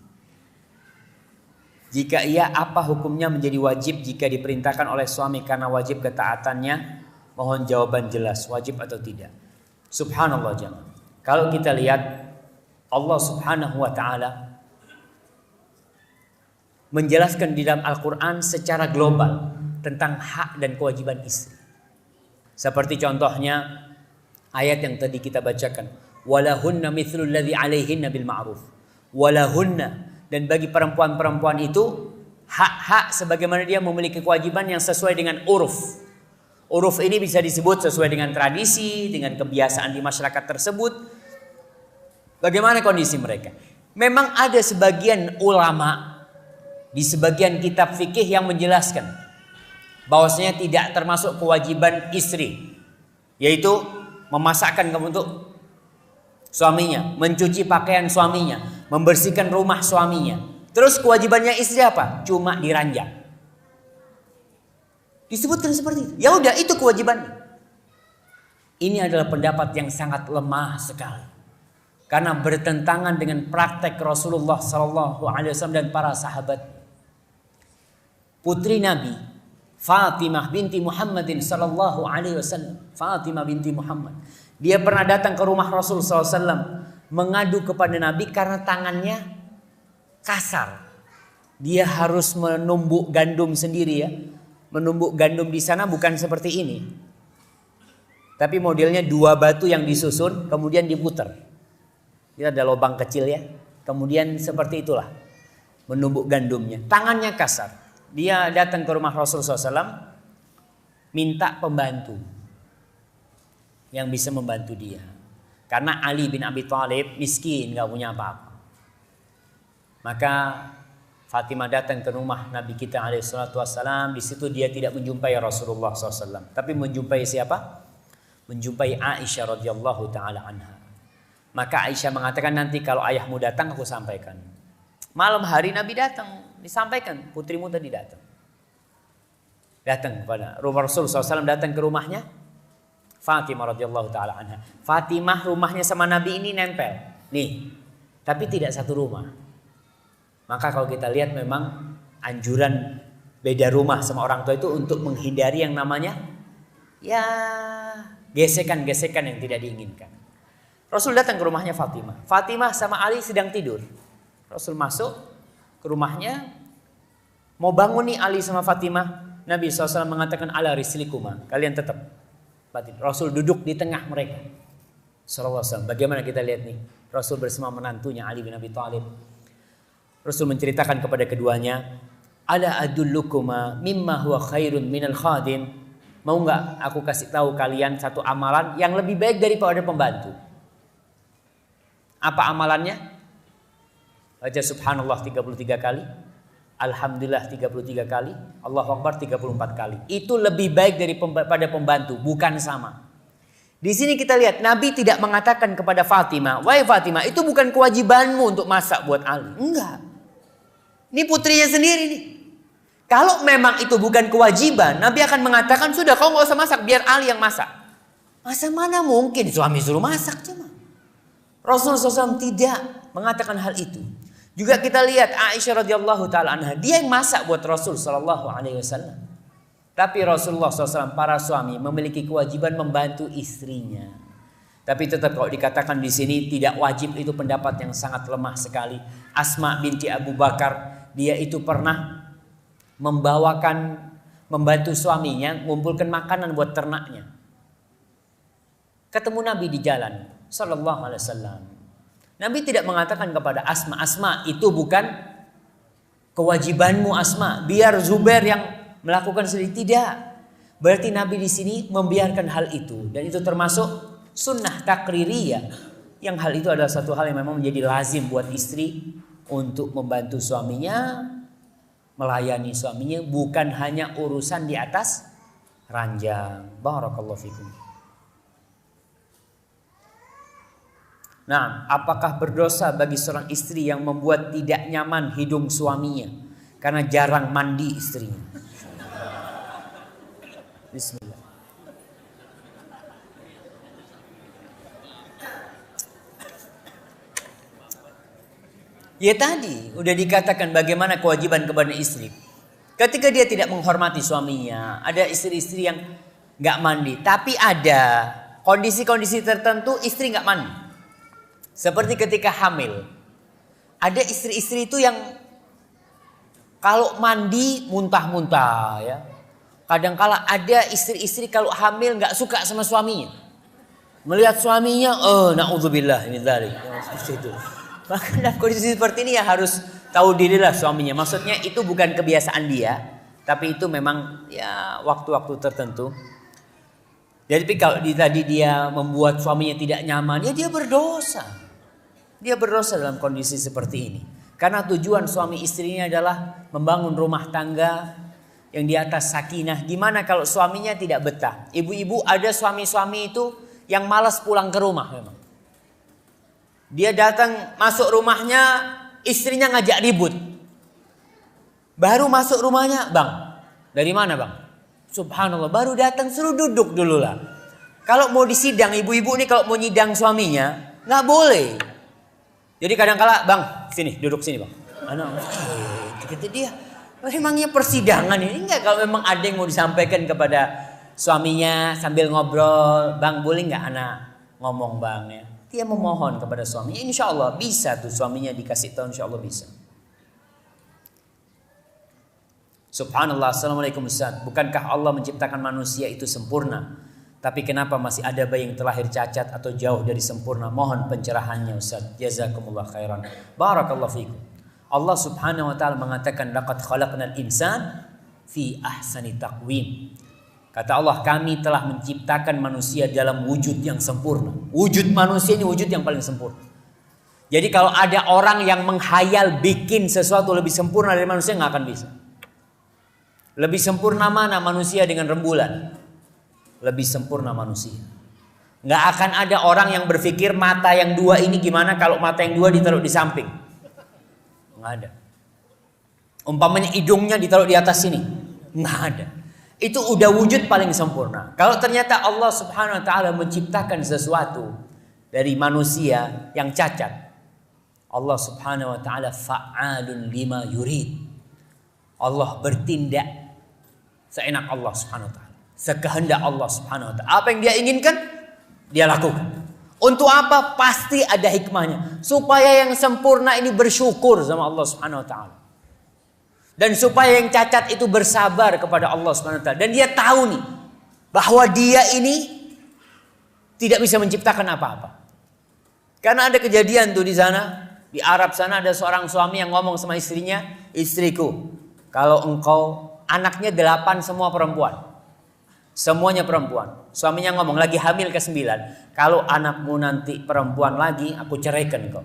Jika iya, apa hukumnya menjadi wajib jika diperintahkan oleh suami karena wajib ketaatannya? Mohon jawaban jelas, wajib atau tidak. Subhanallah jemaah. Kalau kita lihat Allah Subhanahu wa taala menjelaskan di dalam Al-Quran secara global tentang hak dan kewajiban istri. Seperti contohnya ayat yang tadi kita bacakan. Walahunna mithlul ladzi 'alaihinna bil ma'ruf walahunna, dan bagi perempuan-perempuan itu hak-hak sebagaimana dia memiliki kewajiban yang sesuai dengan uruf. Uruf ini bisa disebut sesuai dengan tradisi, dengan kebiasaan di masyarakat tersebut. Bagaimana kondisi mereka? Memang ada sebagian ulama di sebagian kitab fikih yang menjelaskan bahwasanya tidak termasuk kewajiban istri, yaitu memasakkan untuk suaminya, mencuci pakaian suaminya, membersihkan rumah suaminya. Terus kewajibannya istri apa? Cuma diranjang. Disebutkan seperti itu. Ya udah, itu kewajibannya. Ini adalah pendapat yang sangat lemah sekali, karena bertentangan dengan praktek Rasulullah SAW dan para sahabat. Putri Nabi Fatimah binti Muhammadin sallallahu alaihi wasallam, Fatimah binti Muhammad, dia pernah datang ke rumah Rasul SAW mengadu kepada Nabi karena tangannya kasar. Dia harus menumbuk gandum sendiri ya. Menumbuk gandum di sana bukan seperti ini, tapi modelnya dua batu yang disusun kemudian diputar. Kita ada lubang kecil ya. Kemudian seperti itulah menumbuk gandumnya. Tangannya kasar. Dia datang ke rumah Rasul SAW minta pembantu yang bisa membantu dia. Karena Ali bin Abi Thalib miskin, gak punya apa-apa. Maka Fatimah datang ke rumah Nabi kita alaihissalam. Di situ dia tidak menjumpai Rasulullah SAW, tapi menjumpai siapa? Menjumpai Aisyah radhiyallahu taala anha. Maka Aisyah mengatakan, nanti kalau ayahmu datang aku sampaikan. Malam hari Nabi datang, disampaikan putrimu tadi datang. Datang kepada rumah Rasul SAW, datang ke rumahnya Fatimah radhiyallahu taala anha. Fatimah rumahnya sama Nabi ini nempel, nih, tapi tidak satu rumah. Maka kalau kita lihat memang anjuran beda rumah sama orang tua itu untuk menghindari yang namanya ya gesekan-gesekan yang tidak diinginkan. Rasul datang ke rumahnya Fatimah. Fatimah sama Ali sedang tidur. Rasul masuk ke rumahnya, mau bangun nih Ali sama Fatimah. Nabi SAW mengatakan ala rislikuma, kalian tetap. Rasul duduk di tengah mereka. Sallallahu alaihi wasallam. Bagaimana kita lihat nih, Rasul bersama menantunya Ali bin Abi Thalib. Rasul menceritakan kepada keduanya, ala adullukuma mimma huwa khairun minal khadim. Mau nggak aku kasih tahu kalian satu amalan yang lebih baik daripada pembantu? Apa amalannya? Baca subhanallah 33 kali, alhamdulillah 33 kali, Allahu akbar 34 kali. Itu lebih baik daripada pembantu, bukan sama. Di sini kita lihat Nabi tidak mengatakan kepada Fatimah, wahai Fatimah, itu bukan kewajibanmu untuk masak buat Ali. Enggak. Ini putrinya sendiri nih. Kalau memang itu bukan kewajiban, Nabi akan mengatakan, sudah kau nggak usah masak, biar Ali yang masak. Masa mana mungkin suami suruh masak cuma. Rasulullah SAW tidak mengatakan hal itu. Juga kita lihat Aisyah radhiyallahu taala anha, dia yang masak buat Rasul sallallahu alaihi wasallam. Tapi Rasulullah SAW, para suami memiliki kewajiban membantu istrinya. Tapi tetap kalau dikatakan di sini tidak wajib, itu pendapat yang sangat lemah sekali. Asma binti Abu Bakar, dia itu pernah membantu suaminya mengumpulkan makanan buat ternaknya. Ketemu Nabi di jalan sallallahu alaihi wasallam. Nabi tidak mengatakan kepada Asma, Asma itu bukan kewajibanmu Asma, biar Zubair yang melakukan sendiri. Tidak. Berarti Nabi di sini membiarkan hal itu, dan itu termasuk sunnah takririyah, yang hal itu adalah satu hal yang memang menjadi lazim buat istri untuk membantu suaminya, melayani suaminya, bukan hanya urusan di atas ranjang. Barakallahu fikum. Nah, apakah berdosa bagi seorang istri yang membuat tidak nyaman hidung suaminya karena jarang mandi istrinya? Bismillah. Ya tadi udah dikatakan bagaimana kewajiban kepada istri. Ketika dia tidak menghormati suaminya, ada istri-istri yang nggak mandi, tapi ada kondisi-kondisi tertentu istri nggak mandi. Seperti ketika hamil. Ada istri-istri itu yang kalau mandi muntah-muntah ya. Kadangkala ada istri-istri kalau hamil nggak suka sama suaminya. Melihat suaminya, naudzubillah min dzalik. Seperti itu. Maka dalam kondisi seperti ini ya harus tahu dirilah suaminya. Maksudnya itu bukan kebiasaan dia, tapi itu memang ya waktu-waktu tertentu. Jadi kalau tadi dia membuat suaminya tidak nyaman, ya dia berdosa. Dia berdosa dalam kondisi seperti ini. Karena tujuan suami istrinya adalah membangun rumah tangga yang di atas sakinah. Gimana kalau suaminya tidak betah? Ibu-ibu, ada suami-suami itu yang malas pulang ke rumah memang. Dia datang masuk rumahnya, istrinya ngajak ribut. Baru masuk rumahnya, bang, dari mana bang? Subhanallah, baru datang suruh duduk dulu lah. Kalau mau disidang, ibu-ibu nih kalau mau nyidang suaminya, nggak boleh. Jadi kadang-kala, bang, sini, duduk sini bang. Kata dia, memangnya persidangan ini enggak, kalau memang ada yang mau disampaikan kepada suaminya sambil ngobrol, bang boleh nggak anak ngomong bang ya? Dia memohon kepada suaminya, insya Allah bisa tuh suaminya dikasih tahu, insya Allah bisa. Subhanallah, assalamualaikum Ustaz. Bukankah Allah menciptakan manusia itu sempurna? Tapi kenapa masih ada bayi yang terlahir cacat atau jauh dari sempurna? Mohon pencerahannya Ustaz. Jazakumullah khairan. Barakallahu fikum. Allah Subhanahu wa taala mengatakan laqad khalaqnal insan fi ahsani taqwim. Kata Allah, kami telah menciptakan manusia dalam wujud yang sempurna. Wujud manusia ini wujud yang paling sempurna. Jadi kalau ada orang yang menghayal bikin sesuatu lebih sempurna dari manusia, nggak akan bisa. Lebih sempurna mana manusia dengan rembulan? Lebih sempurna manusia. Nggak akan ada orang yang berpikir mata yang dua ini gimana kalau mata yang dua ditaruh di samping. Nggak ada. Umpamanya hidungnya ditaruh di atas sini. Nggak ada. Itu udah wujud paling sempurna. Kalau ternyata Allah Subhanahu wa taala menciptakan sesuatu dari manusia yang cacat, Allah Subhanahu wa taala fa'alun lima yurid. Allah bertindak seenak Allah Subhanahu wa taala. Sekehendak Allah Subhanahu wa taala. Apa yang dia inginkan, dia lakukan. Untuk apa? Pasti ada hikmahnya. Supaya yang sempurna ini bersyukur sama Allah Subhanahu wa taala. Dan supaya yang cacat itu bersabar kepada Allah Subhanahu wa taala. Dan dia tahu nih bahwa dia ini tidak bisa menciptakan apa-apa. Karena ada kejadian tuh di sana, di Arab sana ada seorang suami yang ngomong sama istrinya, "Istriku, kalau engkau anaknya 8 semua perempuan. Semuanya perempuan." Suaminya ngomong, lagi hamil ke-9. "Kalau anakmu nanti perempuan lagi, aku ceraikan kau."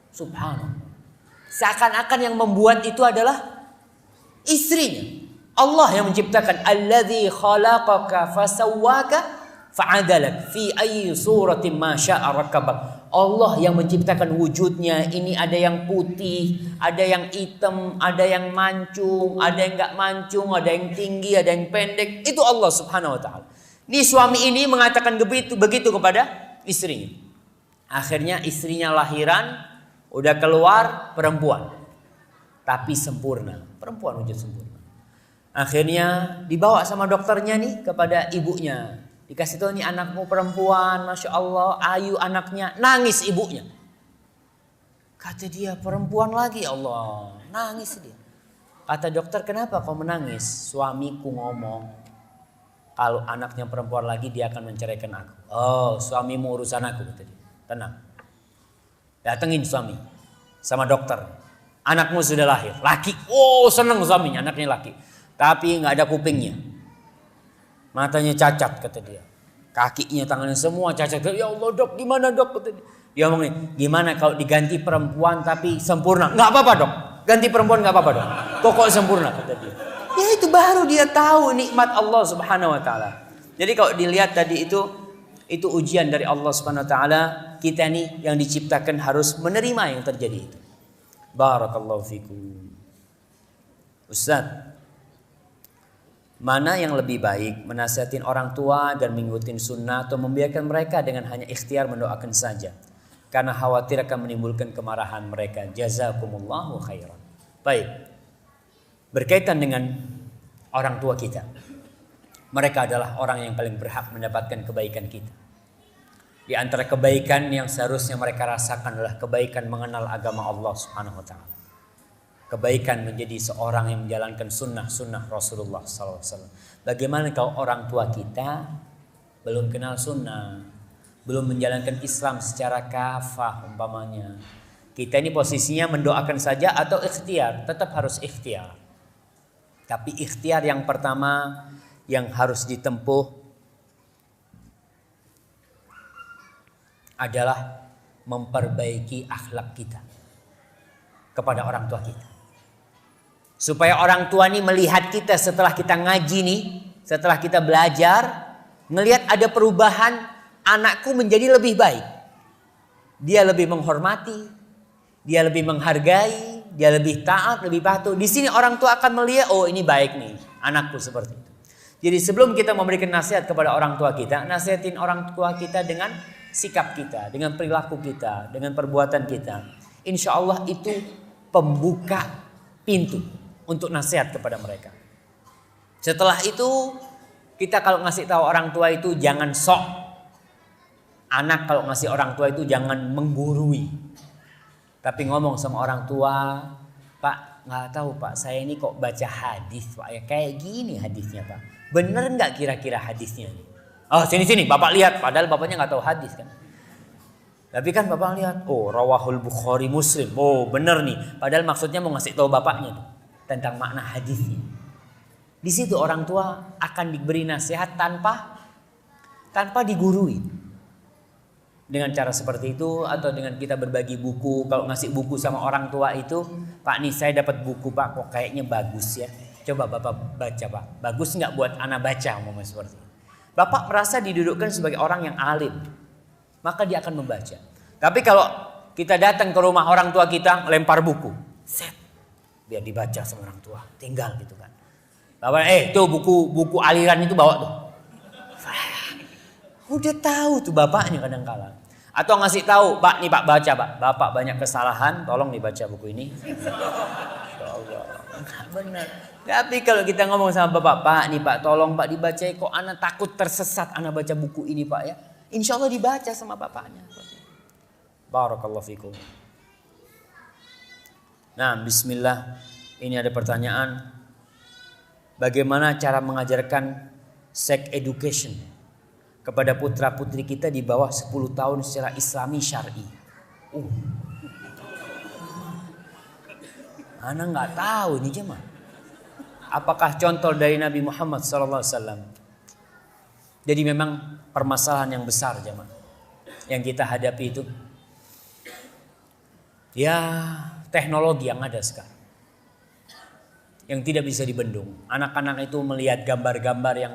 Subhanallah. Seakan-akan yang membuat itu adalah istrinya. Allah yang menciptakan. Alladzi khalaqaka fasawwaka fa'adalak fi ayyi suratin ma syaa rakkabak. Allah yang menciptakan wujudnya. Ini ada yang putih, ada yang hitam, ada yang mancung, ada yang enggak mancung, ada yang tinggi, ada yang pendek. Itu Allah Subhanahu wa taala. Ini suami ini mengatakan begitu kepada istrinya. Akhirnya istrinya lahiran, udah keluar perempuan. Tapi sempurna, perempuan wujud sempurna. Akhirnya dibawa sama dokternya nih kepada ibunya. Dikasih tahu, nih anakmu perempuan, Masya Allah, ayu anaknya. Nangis ibunya. Kata dia, perempuan lagi, Allah. Nangis dia. Kata dokter, kenapa kau menangis? Suamiku ngomong, kalau anaknya perempuan lagi dia akan menceraikan aku. Oh, suamimu urusan aku, kata dia. Tenang. Datengin suami sama dokter. Anakmu sudah lahir, laki. Oh, seneng suaminya, anaknya laki. Tapi nggak ada kupingnya. Matanya cacat, kata dia. Kakinya, tangannya semua cacat. Ya Allah dok, gimana dok? Kata dia. Dia ngomong nih, gimana kalau diganti perempuan tapi sempurna? Nggak apa-apa dok. Ganti perempuan nggak apa-apa dok. Pokok sempurna, kata dia. Ya itu baru dia tahu nikmat Allah Subhanahu wa taala. Jadi kalau dilihat tadi itu ujian dari Allah Subhanahu wa taala. Kita nih yang diciptakan harus menerima yang terjadi itu. Barakallahu fikum. Ustaz, mana yang lebih baik, menasihatin orang tua dan mengikuti sunnah atau membiarkan mereka dengan hanya ikhtiar mendoakan saja? Karena khawatir akan menimbulkan kemarahan mereka. Jazakumullahu khairan. Baik. Berkaitan dengan orang tua kita. Mereka adalah orang yang paling berhak mendapatkan kebaikan kita. Di antara kebaikan yang seharusnya mereka rasakan adalah kebaikan mengenal agama Allah Subhanahu wa taala. Kebaikan menjadi seorang yang menjalankan sunnah Rasulullah SAW. Bagaimana kalau orang tua kita belum kenal sunnah, belum menjalankan Islam secara kafah umpamanya. Kita ini posisinya mendoakan saja atau ikhtiar? Tetap harus ikhtiar. Tapi ikhtiar yang pertama yang harus ditempuh adalah memperbaiki akhlak kita kepada orang tua kita. Supaya orang tua ini melihat kita setelah kita ngaji nih, setelah kita belajar, ngelihat ada perubahan, anakku menjadi lebih baik. Dia lebih menghormati, dia lebih menghargai, dia lebih taat, lebih patuh. Di sini orang tua akan melihat, oh ini baik nih, anakku seperti itu. Jadi sebelum kita memberikan nasihat kepada orang tua kita, nasihatin orang tua kita dengan sikap kita, dengan perilaku kita, dengan perbuatan kita. Insya Allah itu pembuka pintu untuk nasihat kepada mereka. Setelah itu kita kalau ngasih tahu orang tua itu jangan sok. Anak kalau ngasih orang tua itu jangan menggurui. Tapi ngomong sama orang tua, Pak nggak tahu Pak, saya ini kok baca hadis Pak ya kayak gini hadisnya Pak. Bener nggak kira-kira hadisnya? Oh sini Bapak lihat, padahal bapaknya nggak tahu hadis kan. Tapi kan Bapak lihat, oh rawahul Bukhari Muslim, oh bener nih. Padahal maksudnya mau ngasih tahu bapaknya tuh, tentang makna hadisnya. Di situ orang tua akan diberi nasihat tanpa digurui. Dengan cara seperti itu atau dengan kita berbagi buku. Kalau ngasih buku sama orang tua itu, Pak nih saya dapat buku Pak, kok kayaknya bagus ya. Coba Bapak baca Pak, bagus nggak buat anak baca ngomong seperti itu. Bapak merasa didudukkan sebagai orang yang alim, maka dia akan membaca. Tapi kalau kita datang ke rumah orang tua kita, lempar buku, set, biar dibaca sama orang tua, tinggal gitu kan. Bapak, tuh buku aliran itu bawa tuh. Udah tahu tuh bapaknya kadang-kala. Atau ngasih tahu, Pak nih Pak baca Pak, Bapak banyak kesalahan, tolong dibaca buku ini. Insyaallah. Benar. Tapi kalau kita ngomong sama Bapak, Pak nih Pak tolong Pak dibaca, kok anak takut tersesat anak baca buku ini Pak ya. Insya Allah dibaca sama bapaknya. Barakallahu fikum. Nah bismillah, ini ada pertanyaan. Bagaimana cara mengajarkan sex education kepada putra putri kita di bawah 10 tahun secara islami syar'i? Ana nggak tahu ini jemaah. Apakah contoh dari Nabi Muhammad SAW? Jadi memang permasalahan yang besar jemaah yang kita hadapi itu ya teknologi yang ada sekarang yang tidak bisa dibendung. Anak-anak itu melihat gambar-gambar yang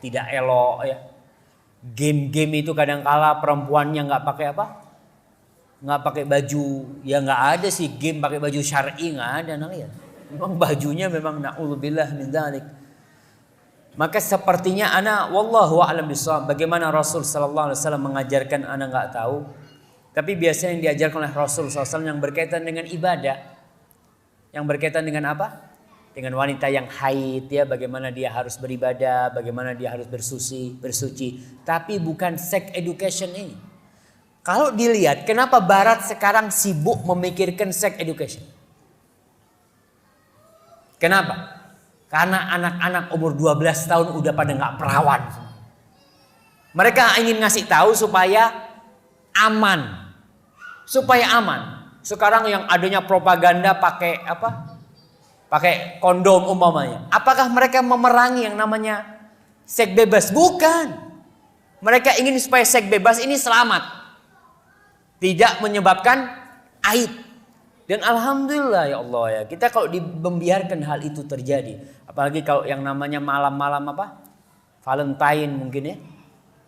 tidak elok ya. Game-game itu kadang-kala perempuannya nggak pakai apa? Nggak pakai baju, ya nggak ada sih game pakai baju syar'i, nggak ada lihat. Memang bajunya memang na'udzubillah min dzalik. Maka sepertinya ana wallahu a'lam bishawab. Bagaimana Rasul sallallahu alaihi wasallam mengajarkan ana nggak tahu. Tapi biasanya yang diajarkan oleh Rasul sallallahu alaihi wasallam yang berkaitan dengan ibadah. Yang berkaitan dengan apa? Dengan wanita yang haid ya, bagaimana dia harus beribadah, bagaimana dia harus bersuci, tapi bukan sex education ini. Kalau dilihat kenapa Barat sekarang sibuk memikirkan sex education? Kenapa? Karena anak-anak umur 12 tahun udah pada nggak perawan. Mereka ingin ngasih tahu supaya aman. Supaya aman. Sekarang yang adanya propaganda pakai apa? Pakai kondom umpamanya. Apakah mereka memerangi yang namanya seks bebas? Bukan. Mereka ingin supaya seks bebas ini selamat. Tidak menyebabkan aib. Dan alhamdulillah ya Allah ya. Kita kalau membiarkan hal itu terjadi. Apalagi kalau yang namanya malam-malam apa? Valentine mungkin ya.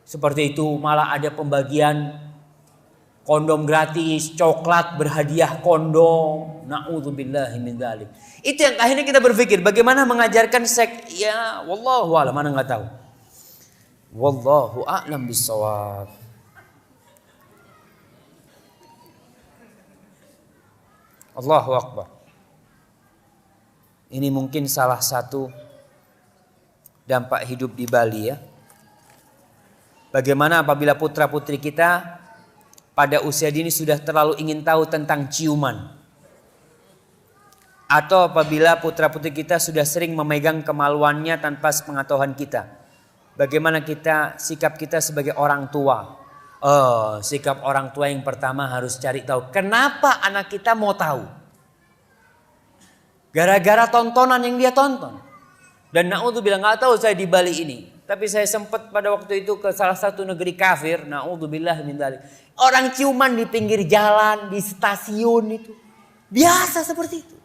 Seperti itu malah ada pembagian kondom gratis, coklat berhadiah kondom. Na'udzubillahi min dzalik. Itu yang akhirnya kita berpikir bagaimana mengajarkan seks. Ya wallahu a'lam, mana enggak tahu. Wallahu a'lam bissawab. Allahu akbar. Ini mungkin salah satu dampak hidup di Bali ya. Bagaimana apabila putra-putri kita pada usia dini sudah terlalu ingin tahu tentang ciuman. Atau apabila putra-putri kita sudah sering memegang kemaluannya tanpa sepengetahuan kita. Bagaimana sikap kita sebagai orang tua Oh, sikap orang tua yang pertama harus cari tahu. Kenapa anak kita mau tahu? Gara-gara tontonan yang dia tonton. Dan na'udzubillah, nggak tahu saya di Bali ini. Tapi saya sempat pada waktu itu ke salah satu negeri kafir. Na'udzubillah min dzalik. Orang ciuman di pinggir jalan, di stasiun itu. Biasa seperti itu.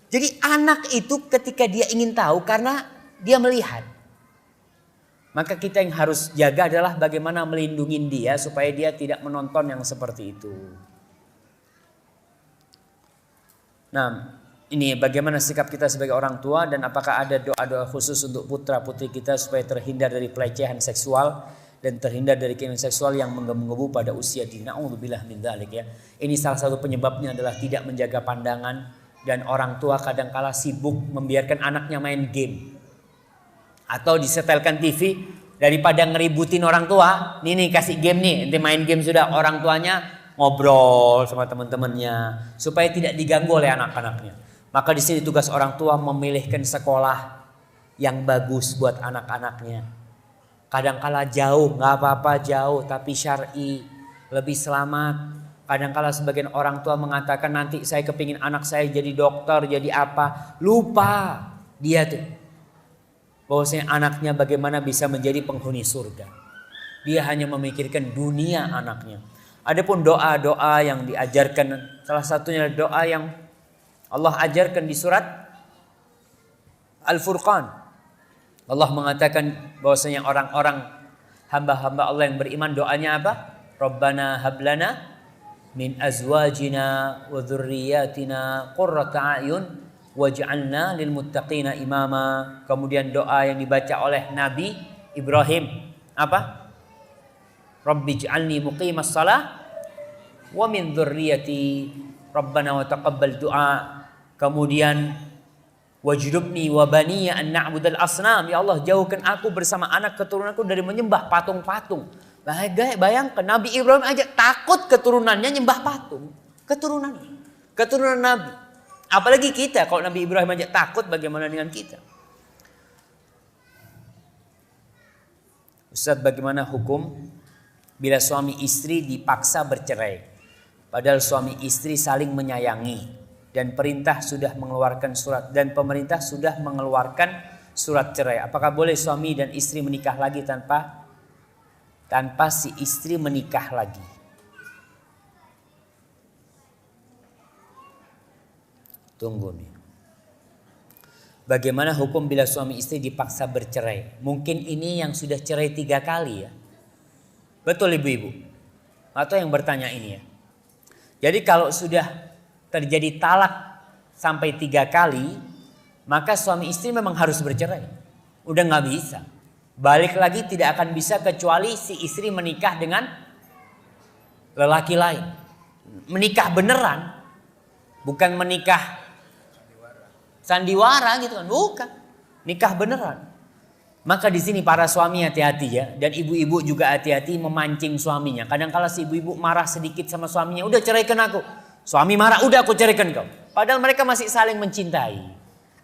Jadi anak itu ketika dia ingin tahu karena dia melihat. Maka kita yang harus jaga adalah bagaimana melindungi dia supaya dia tidak menonton yang seperti itu. Nah, ini bagaimana sikap kita sebagai orang tua dan apakah ada doa-doa khusus untuk putra-putri kita supaya terhindar dari pelecehan seksual dan terhindar dari keinginan seksual yang menggebu-gebu pada usia dini. Na'udzubillah min dzalik ya. Ini salah satu penyebabnya adalah tidak menjaga pandangan dan orang tua kadangkala sibuk membiarkan anaknya main game. Atau disetelkan TV daripada ngeributin orang tua. Nih kasih game nih, nanti main game sudah. Orang tuanya ngobrol sama teman-temannya supaya tidak diganggu oleh anak-anaknya. Maka di sini tugas orang tua memilihkan sekolah yang bagus buat anak-anaknya. Kadangkala jauh, nggak apa-apa jauh, tapi syar'i lebih selamat. Kadangkala sebagian orang tua mengatakan nanti saya kepingin anak saya jadi dokter, jadi apa. Lupa dia tuh. Bahwasanya anaknya bagaimana bisa menjadi penghuni surga. Dia hanya memikirkan dunia anaknya. Adapun doa-doa yang diajarkan, salah satunya doa yang Allah ajarkan di surat Al-Furqan. Allah mengatakan bahwasanya orang-orang hamba-hamba Allah yang beriman doanya apa? Rabbana hablana min azwajina wa dzurriyyatina qurrata a'yun waj'alna lil muttaqina imama. Kemudian doa yang dibaca oleh Nabi Ibrahim apa? Rabbij'alni muqimas shalah wa min dzurriyyati rabbana wa taqabbal du'a. Kemudian wajnubni wa baniya an na'budal asnam. Ya Allah, jauhkan aku bersama anak keturunanku dari menyembah patung-patung. Bayangkan Nabi Ibrahim aja takut keturunannya nyembah patung. Keturunan Nabi. Apalagi kita, kalau Nabi Ibrahim aja takut, bagaimana dengan kita? Ustaz, bagaimana hukum bila suami istri dipaksa bercerai? Padahal suami istri saling menyayangi dan pemerintah sudah mengeluarkan surat cerai. Apakah boleh suami dan istri menikah lagi tanpa si istri menikah lagi? Tunggu nih. Bagaimana hukum bila suami istri dipaksa bercerai? Mungkin ini yang sudah cerai 3 kali ya. Betul ibu-ibu? Atau yang bertanya ini ya. Jadi kalau sudah terjadi talak sampai 3 kali, maka suami istri memang harus bercerai. Udah gak bisa. Balik lagi tidak akan bisa kecuali si istri menikah dengan lelaki lain. Menikah beneran. Bukan menikah sandiwara gitu kan, bukan. Nikah beneran. Maka di sini para suami hati-hati ya, dan ibu-ibu juga hati-hati memancing suaminya. Kadang-kala si ibu-ibu marah sedikit sama suaminya, udah ceraikan aku. Suami marah, udah aku ceraikan kau. Padahal mereka masih saling mencintai.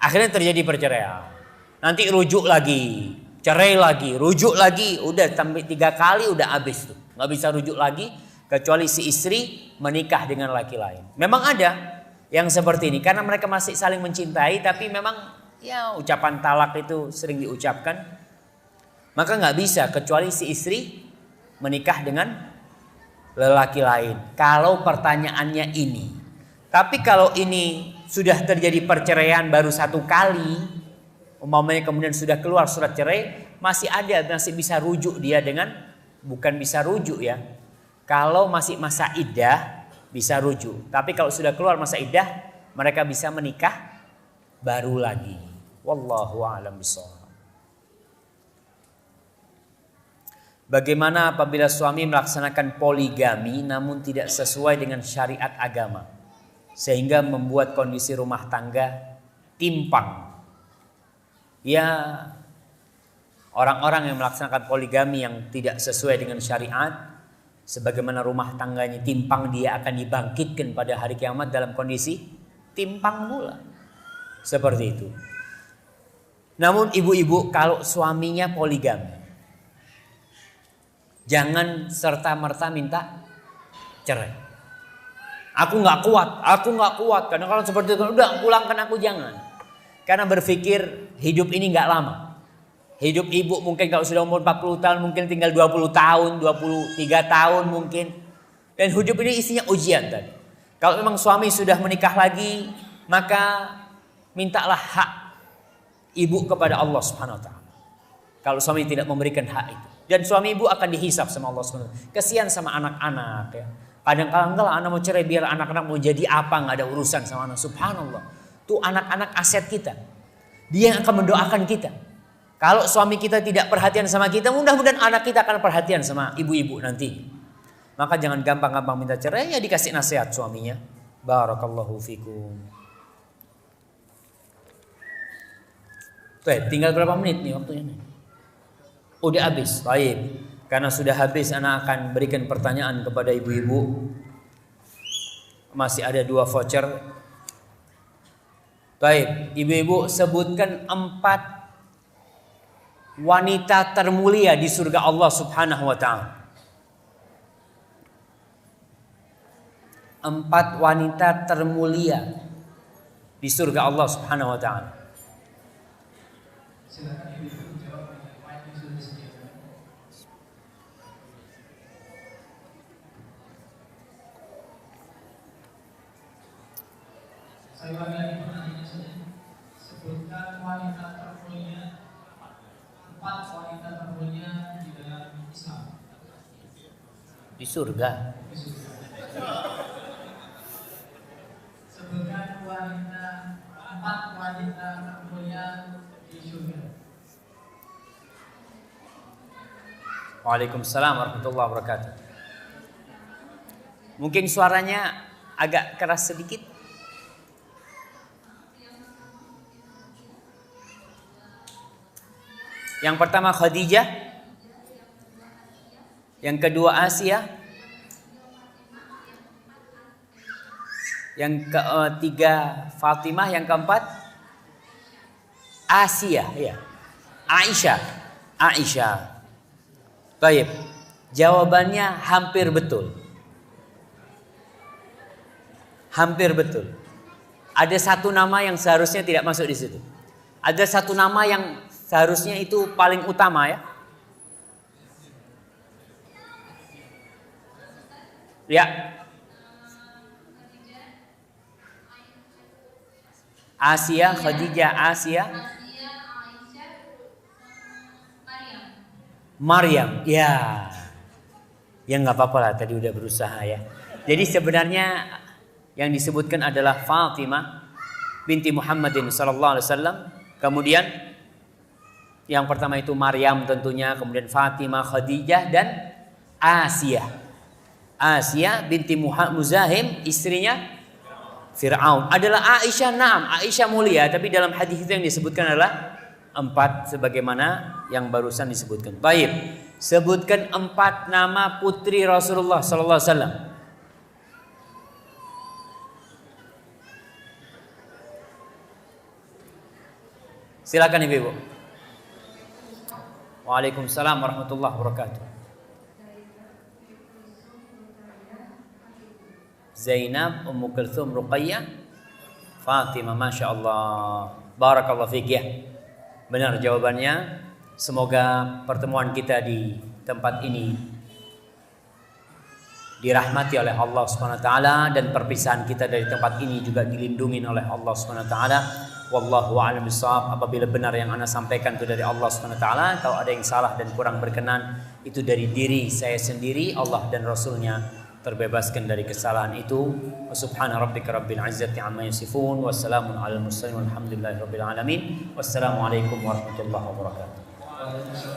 Akhirnya terjadi perceraian. Nanti rujuk lagi, cerai lagi, rujuk lagi, udah sampai 3 kali udah habis tuh. Nggak bisa rujuk lagi kecuali si istri menikah dengan laki lain. Memang ada yang seperti ini karena mereka masih saling mencintai, tapi memang ya ucapan talak itu sering diucapkan. Maka nggak bisa kecuali si istri menikah dengan lelaki lain. Kalau pertanyaannya ini. Tapi kalau ini sudah terjadi perceraian baru 1 kali, umpamanya kemudian sudah keluar surat cerai, masih bisa rujuk dia dengan, bukan bisa rujuk ya. Kalau masih masa iddah bisa rujuk. Tapi kalau sudah keluar masa iddah, mereka bisa menikah baru lagi. Wallahu a'lam bishawab. Bagaimana apabila suami melaksanakan poligami namun tidak sesuai dengan syariat agama, sehingga membuat kondisi rumah tangga timpang? Ya, orang-orang yang melaksanakan poligami yang tidak sesuai dengan syariat, sebagaimana rumah tangganya timpang, dia akan dibangkitkan pada hari kiamat dalam kondisi timpang pula. Seperti itu. Namun ibu-ibu, kalau suaminya poligami, Jangan serta-merta minta cerai. Aku nggak kuat. Kadang-kadang seperti itu, udah pulangkan aku, jangan. Karena berpikir hidup ini nggak lama. Hidup ibu mungkin kalau sudah umur 40 tahun mungkin tinggal 20 tahun, 23 tahun mungkin. Dan hidup ini isinya ujian tadi. Kalau memang suami sudah menikah lagi, maka mintalah hak ibu kepada Allah Subhanahu wa taala. Kalau suami tidak memberikan hak itu, dan suami ibu akan dihisap sama Allah Subhanahu wa taala. Kasihan sama anak-anak ya. Kadang-kadang kalau anak mau cerai biar anak-anak mau jadi apa, nggak ada urusan sama anak. Subhanallah. Tuh anak-anak aset kita. Dia yang akan mendoakan kita. Kalau suami kita tidak perhatian sama kita, mudah-mudahan anak kita akan perhatian sama ibu-ibu nanti. Maka jangan gampang-gampang minta cerai, ya dikasih nasihat suaminya. Barakallahu fikum. Tuh, tinggal berapa menit nih waktunya nih? Udah habis. Baik. Karena sudah habis, anak akan berikan pertanyaan kepada ibu-ibu. Masih ada 2 voucher. Baik, ibu-ibu sebutkan 4 wanita termulia di surga Allah Subhanahu wa taala. 4 wanita termulia di surga Allah Subhanahu wa taala. Silakan ibu jawab. Saya ulangi lagi pertanyaannya saja. Sebutkan wanita termulia, 4 wanita termulia di dalam Islam. Di surga. Di surga. Sebutkan 4 wanita termulia di surga. Waalaikumsalam warahmatullahi wabarakatuh. Mungkin suaranya agak keras sedikit. Yang pertama Khadijah, yang kedua Asia, yang ketiga Fatimah, yang keempat Asia, ya. Aisyah. Baik. Jawabannya hampir betul. Hampir betul. Ada 1 nama yang seharusnya tidak masuk di situ. Ada 1 nama yang seharusnya itu paling utama ya. Ya. Asia, Khadijah, Asia. Maryam. Ya. Ya nggak apa-apa lah, tadi udah berusaha ya. Jadi sebenarnya yang disebutkan adalah Fatimah binti Muhammadin sallallahu alaihi wasallam. Kemudian yang pertama itu Maryam tentunya, kemudian Fatimah, Khadijah dan Asia. Asia binti Muzahim, istrinya Fir'aun. Adalah Aisyah, naam, Aisyah mulia, tapi dalam hadis itu yang disebutkan adalah 4 sebagaimana yang barusan disebutkan. Baik, sebutkan 4 nama putri Rasulullah sallallahu alaihi wasallam. Silakan ibu-ibu. Waalaikumsalam warahmatullahi wabarakatuh. Zainab, Ummu Kulthum, Ruqayyah, Fatimah, Masya Allah. Barakallahu fiik ya. Benar jawabannya. Semoga pertemuan kita di tempat ini dirahmati oleh Allah Subhanahu wa taala, dan perpisahan kita dari tempat ini juga dilindungi oleh Allah Subhanahu wa taala. Wallahu a'lam bishawab. Apabila benar yang ana sampaikan itu dari Allah Subhanahu wa taala, kalau ada yang salah dan kurang berkenan itu dari diri saya sendiri, Allah dan Rasulnya terbebaskan dari kesalahan itu. Subhana rabbika rabbil izzati amma yasifun, wassalamun alal mursalin walhamdulillahi rabbil alamin. Wassalamualaikum warahmatullahi wabarakatuh.